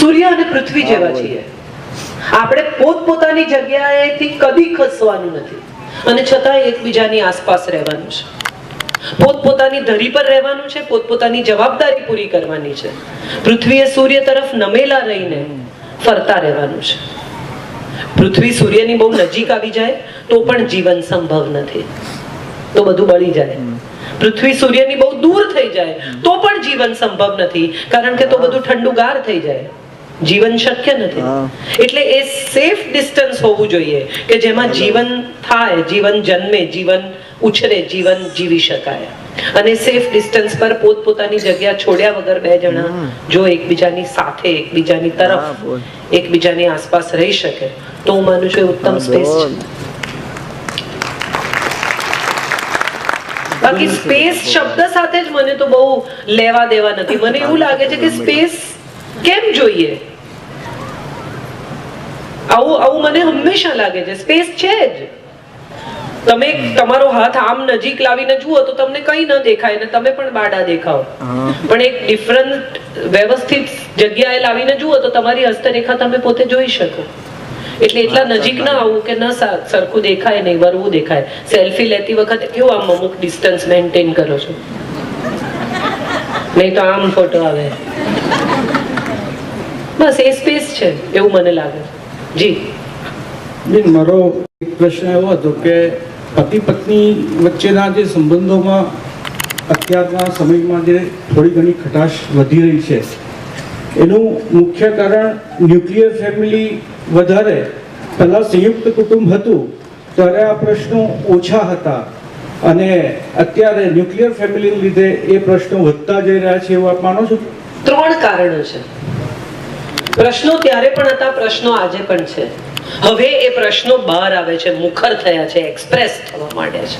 સૂર્ય અને પૃથ્વી જેવા છીએ. આપણે પોતપોતાની જગ્યાએથી કદી ખસવાનું નથી, અને છતાં એકબીજાની આસપાસ રહેવાનું છે. પોતપોતાની ધરી પર રહેવાનું છે, પોતપોતાની જવાબદારી પૂરી કરવાની છે. પૃથ્વીએ સૂર્ય તરફ નમેલા રહીને ફરતા રહેવાનું છે. પૃથ્વી સૂર્યની બહુ નજીક આવી જાય તો પણ જીવન સંભવ નથી, તો બધું બળી જાય. પૃથ્વી સૂર્યની બહુ દૂર થઈ જાય તો પણ જીવન સંભવ નથી, કારણ કે તો બધું ઠંડુગાર થઈ જાય, જીવન શક્ય નથી. એટલે એ સેફ ડિસ્ટન્સ હોવું જોઈએ કે જેમાં જીવન થાય, જીવન જન્મે, જીવન ઉછરે, જીવન જીવી શકાય. અને સેફ ડિસ્ટન્સ પર પોતપોતાની જગ્યા છોડ્યા વગર બે જણા જો એકબીજાની સાથે, એકબીજાની તરફ, એકબીજાની આસપાસ રહી શકે તો હું માનું છું એ ઉત્તમ સ્પેસ છે. બાકી સ્પેસ શબ્દ સાથે જ મને તો બહુ લેવા દેવા નથી. મને એવું લાગે છે કે સ્પેસ કેમ જોઈએ, આવું મને હંમેશા લાગે છે. સ્પેસ છે જ, તમે તમારો હાથ આમ નજીક લાવીને જુઓ તો તમને કંઈ ન દેખાય ને તમે પણ બાડા દેખાઓ, પણ એક ડિફરન્ટ વ્યવસ્થિત જગ્યાએ લાવીને જુઓ તો તમારી હસ્તરેખા તમે પોતે જોઈ શકો. એટલે એટલા નજીક ના આવવું કે ન સરખું દેખાય નહીં, વરવું દેખાય. સેલ્ફી લેતી વખતે કેવું આમ અમુક ડિસ્ટન્સ મેન્ટેન કરો છો, નહીં તો આમ ફોટો આવે. બસ એ સ્પેસ છે એવું મને લાગે. જી મારો એક પ્રશ્ન એવો હતો કે પતિ પત્ની વચ્ચેના જે સંબંધોમાં અત્યારના સમયમાં જે થોડી ઘણી ખટાશ વધી રહી છે, એનું મુખ્ય કારણ ન્યુક્લિયર ફેમિલી વધારે. પહેલાં સંયુક્ત કુટુંબ હતું ત્યારે આ પ્રશ્નો ઓછા હતા અને અત્યારે ન્યુક્લિયર ફેમિલીને લીધે એ પ્રશ્નો વધતા જઈ રહ્યા છે, એવું આપ માનો છો? 3 કારણો છે. પ્રશ્નો ત્યારે પણ હતા, પ્રશ્નો આજે પણ છે. હવે એ પ્રશ્નો બહાર આવે છે, મુખર થયા છે, એક્સપ્રેસ થવા માંડ્યા છે.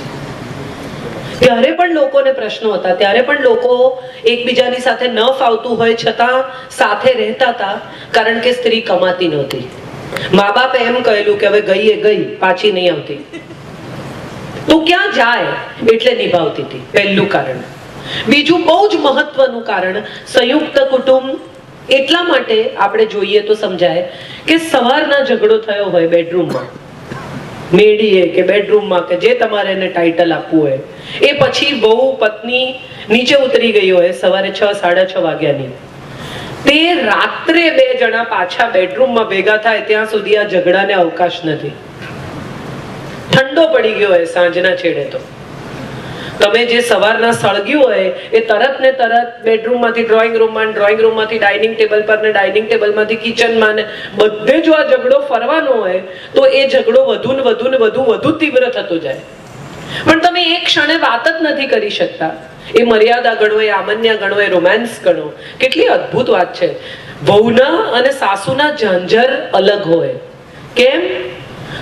ત્યારે પણ લોકોને પ્રશ્નો હતા, ત્યારે પણ લોકો એકબીજાની સાથે ન ફાવતું હોય છતાં સાથે રહેતા હતા, કારણ કે સ્ત્રી કમાતી નહોતી. મા બાપે એમ કહેલું કે હવે ગઈ એ ગઈ, પાછી નહીં આવતી, તું ક્યાં જાય એટલે નિભાવતી હતી. પહેલું કારણ. બીજું બહુ જ મહત્વનું કારણ, સંયુક્ત કુટુંબ એટલા માટે આપણે જોઈએ તો સમજાય કે સવારના ઝઘડો થયો હોય બેડરૂમમાં, મેડીએ કે બેડરૂમમાં કે જે તમારે એને ટાઇટલ આપવું હોય, એ પછી બહુ પત્ની નીચે ઉતરી ગઈ હોય સવારે 6, 6:30 વાગ્યાની, તે રાત્રે 2 જણા પાછા બેડરૂમમાં ભેગા થાય ત્યાં સુધી આ ઝઘડાને અવકાશ નથી. ઠંડો પડી ગયો હોય સાંજના છેડે તો તમે જે સવારના સળગ્યું હોય એ તરત ને તરત બેડરૂમમાંથી ડ્રોઈંગ રૂમમાં, ડ્રોઈંગ રૂમમાંથી ડાઇનિંગ ટેબલ પર ને ડાઇનિંગ ટેબલમાંથી કિચનમાં ને બધે જો આ ઝઘડો ફરવાનો હોય તો એ ઝઘડો વધુ ને વધુ ને વધુ તીવ્ર થતો જાય. પણ તમે એક ક્ષણે વાત જ નથી કરી શકતા. એ મર્યાદા ગણો, એ આમન્ય ગણો, એ રોમાન્સ ગણો. કેટલી અદ્ભુત વાત છે. વહુના અને સાસુના ઝાંઝર અલગ હોય. કેમ?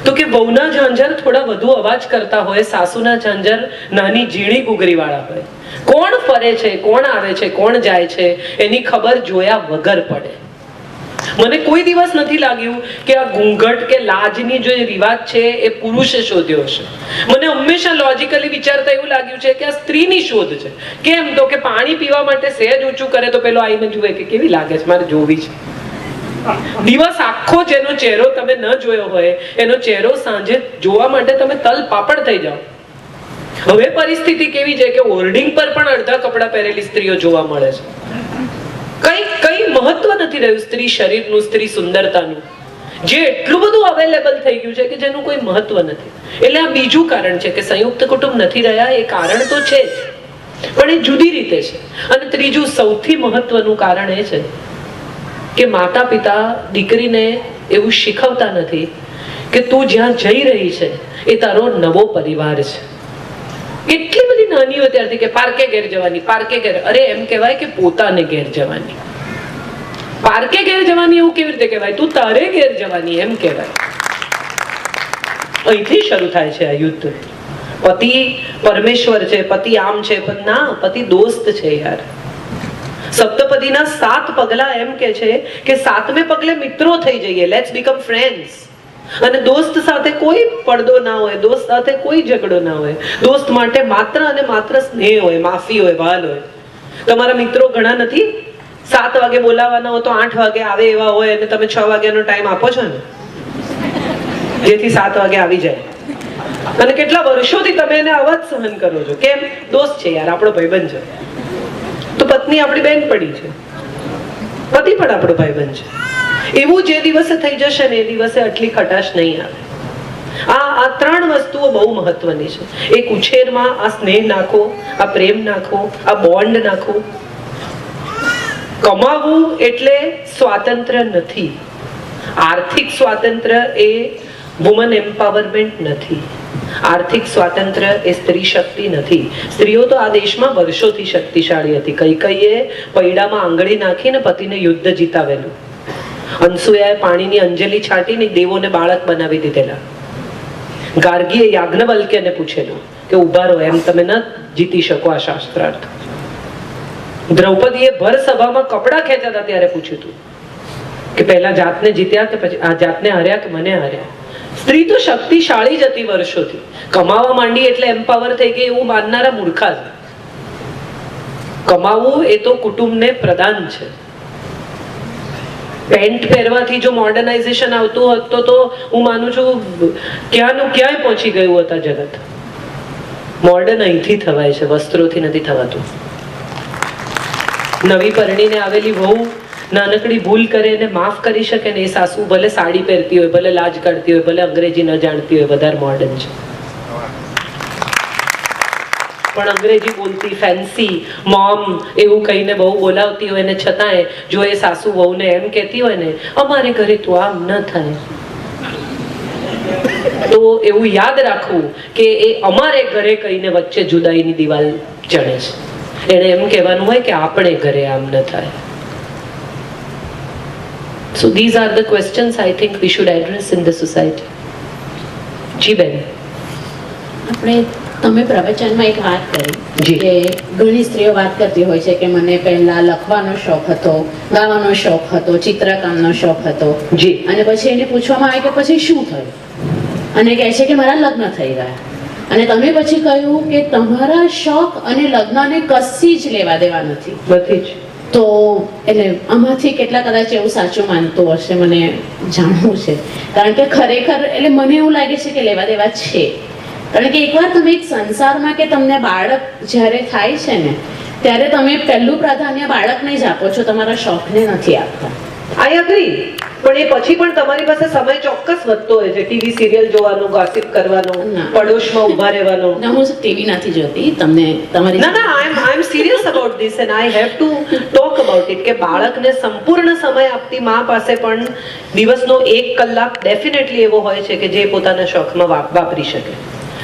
તો કે વહુના ઝાંઝર થોડા વધુ અવાજ કરતા હોય, સાસુના ઝાંઝર નાની ઝીણી ગુગરી વાળા હોય. કોણ ફરે છે, કોણ આવે છે, કોણ જાય છે એની ખબર જોયા વગર પડે. મને કોઈ દિવસ નથી લાગ્યું કે આ ઘૂંઘટ કે લાજની જે રિવાજ છે એ પુરુષે શોધ્યો હશે. મને હંમેશા લોજિકલી વિચારતા એવું લાગ્યું છે કે આ સ્ત્રીની શોધ છે. કેમ? તો કે પાણી પીવા માટે સહેજ ઊંચું કરે તો પેલો આવીને જુએ કે કેવી લાગે છે, મારે જોવી છે. દિવસ આખો જેનો ચહેરો તમે ન જોયો હોય એનો ચહેરો સાંજે જોવા માટે તમે તલ પાપડ થઈ જાઓ. હવે પરિસ્થિતિ કેવી છે કે હોર્ડિંગ પર પણ અડધા કપડા પહેરેલી સ્ત્રીઓ જોવા મળે છે. કઈ મહત્વ નથી રહ્યું સ્ત્રી શરીરનું, સ્ત્રી સુંદરતાનું, જે એટલું બધું અવેલેબલ થઈ ગયું છે કે જેનું કોઈ મહત્વ નથી. એટલે આ બીજું કારણ છે કે સંયુક્ત કુટુંબ નથી રહ્યા. એ કારણ તો છે જ, પણ એ જુદી રીતે છે. અને ત્રીજું સૌથી મહત્વનું કારણ એ છે કે માતા પિતા દીકરીને એવું શીખવતા નથી કે તું જ્યાં જઈ રહી છે એ તારો નવો પરિવાર છે. કેટલી બધી નાની હોય ત્યારથી કે પાર્કે ઘેર જવાની, પાર્કે ઘેર. અરે એમ કહેવાય કે પોતાને ઘેર જવાની. પાર્કે ઘેર જવાની એવું કેવી રીતે કહેવાય? તું તારે ઘેર જવાની એમ કહેવાય. અહીંથી શરૂ થાય છે આ યુદ્ધ. પતિ પરમેશ્વર છે, પતિ આમ છે, પણ ના, પતિ દોસ્ત છે યાર. સપ્તપદીના 7 પગલા એમ કે છે કે 7મે પગલે મિત્રો થઈ જઈએ, લેટ્સ બીકમ ફ્રેન્ડ્સ. અને દોસ્ત સાથે કોઈ પડદો ના હોય, દોસ્ત સાથે કોઈ ઝઘડો ના હોય. દોસ્ત માટે માત્ર અને માત્ર સ્નેહ હોય, માફી હોય, ભાલ હોય. તમારા મિત્રો ઘણા નથી? 7 વાગે બોલાવવાના હોય તો 8 વાગે આવે એવા હોય અને તમે 6 વાગ્યાનો ટાઈમ આપો છો ને, જેથી 7 વાગે આવી જાય. અને કેટલા વર્ષોથી તમે એને અવાજ સહન કરો છો. કેમ? દોસ્ત છે યાર, આપણો ભાઈબંધ છે. તો પત્ની આપણી બેન પડી છે, પતિ પણ આપણો ભાઈબંધ છે. એવું જે દિવસે થઈ જશે ને એ દિવસે આટલી ખટાશ નહીં આવે. આ 3 વસ્તુઓ બહુ મહત્વની છે. એક ઉછેરમાં આ સ્નેહ નાખો, આ પ્રેમ નાખો, આ બોન્ડ નાખો. કમાવું એટલે સ્વાતંત્ર્ય નથી. આર્થિક સ્વાતંત્ર્ય એ વુમન એમ્પાવરમેન્ટ નથી. આર્થિક સ્વાતંત્ર્ય એ સ્ત્રી શક્તિ નથી. સ્ત્રીઓ તો આ દેશમાં વર્ષોથી શક્તિશાળી હતી. કૈકેયીએ પૈડામાં આંગળી નાખીને પતિને યુદ્ધ જીતાવેલું. અનસુયાએ પાણીની અંજલિ છાંટીને દેવોને બાળક બનાવી દીધેલા. ગાર્ગીએ યાજ્ઞવલ્ક્યને પૂછેલું કે ઉભા રહો, એમ તમે ન જીતી શકો આ શાસ્ત્રાર્થ. દ્રૌપદીએ ભર સભામાં કપડા ખેંચાતા ત્યારે પૂછ્યું હતું કે પહેલા જાતને જીત્યા કે પછી આ જાતને હાર્યા કે મને હાર્યા. સ્ત્રી તો શક્તિશાળી જ હતી વર્ષોથી. કમાવા માંડી એટલે એમ્પાવર થઈ ગઈ એવું માનનારા મૂર્ખા છે. કમાવું એ તો કુટુંબને પ્રદાન છે. પેન્ટ પહેરવાથી જો મોડર્નાઇઝેશન આવતું હોત તો હું માનું છું ક્યાંનું ક્યાંય પહોંચી ગયું હતા જગત. મોડર્ન અહીંથી થવાય છે, વસ્ત્રોથી નથી થવાતું. નવી પરણીને આવેલી વહુ નાનકડી ભૂલ કરે એને માફ કરી શકે ને એ સાસુ ભલે સાડી પહેરતી હોય, ભલે લાજ કાઢતી હોય, ભલે અંગ્રેજી ન જાણતી હોય, વધારે મોડર્ન છે. પણ અંગ્રેજી બોલતી ફેન્સી મોમ એવું કહીને બહુ બોલાવતી હોય ને છતાંય જો એ સાસુ વહુને એમ કહેતી હોય ને અમારે ઘરે તો આમ ન થાય, તો એવું યાદ રાખવું કે એ અમારે ઘરે કહીને વચ્ચે જુદાઈની દિવાલ ચણે છે. એને એમ કહેવાનું હોય કે આપણે ઘરે આમ ન થાય. So these are the questions I think we should address in the society. જી બેન. આપણે તમે પ્રવચનમાં એક વાત જી. કરી કે ઘણી સ્ત્રીઓ વાત કરતી હોય છે કે મને પહેલા લખવાનો શોખ હતો, ગાવાનો શોખ હતો, ચિત્રકામનો શોખ હતો, જી. અને પછી એને પૂછવામાં આવે કે પછી શું થયું, અને કહે છે કે મારા લગ્ન થઈ ગયા. અને તમે પછી કહ્યું કે તમારા શોખ અને લગ્નને કશી જ લેવા દેવા નથી. બધી જ. તો એટલે આમાંથી કેટલા કદાચ એવું સાચું માનતું હશે, મને જાણવું છે. કારણ કે ખરેખર એટલે મને એવું લાગે છે કે લેવા દેવા છે. કારણ કે એકવાર તમે એક સંસારમાં કે તમને બાળક જ્યારે થાય છે ને ત્યારે તમે પહેલું પ્રાધાન્ય બાળકને જ આપો છો, તમારા શોખને નથી આપતા. આઈ અગ્રી. પણ એ પછી પણ તમારી પાસે સમય ચોક્કસ વધતો હોય છે ટીવી સિરિયલ જોવાનો, ગોસિપ કરવાનો, ના. પડોશમાં ઊભા રહેવાનો. ના, હું ટીવી નથી જોતી. તમને તમારી ના ના I am serious about this and I have to talk about it કે બાળકને સંપૂર્ણ સમય આપતી મા પાસે પણ દિવસનો 1 કલાક ડેફિનેટલી એવો હોય છે કે જે પોતાના શોખમાં વાપરી શકે.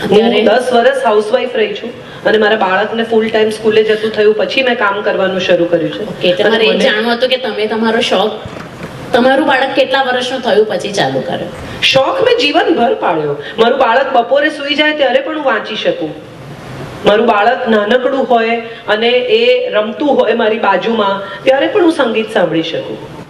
હું 10 વર્ષ હાઉસવાઈફ રહી છું અને મારા બાળકને ફૂલ ટાઈમ સ્કૂલે જતું થયું પછી મેં કામ કરવાનું શરૂ કર્યું છે. કે તમારે એ જાણવું હતું કે તમે તમારો શોખ તમારું બાળક કેટલા વર્ષનું થયું પછી ચાલુ કર્યો? શોખ મેં જીવનભર પાળ્યો. મારું બાળક બપોરે સૂઈ જાય ત્યારે પણ હું વાંચી શકું. મારું બાળક નાનકડું હોય અને એ રમતું હોય મારી બાજુમાં ત્યારે પણ હું સંગીત સાંભળી શકું.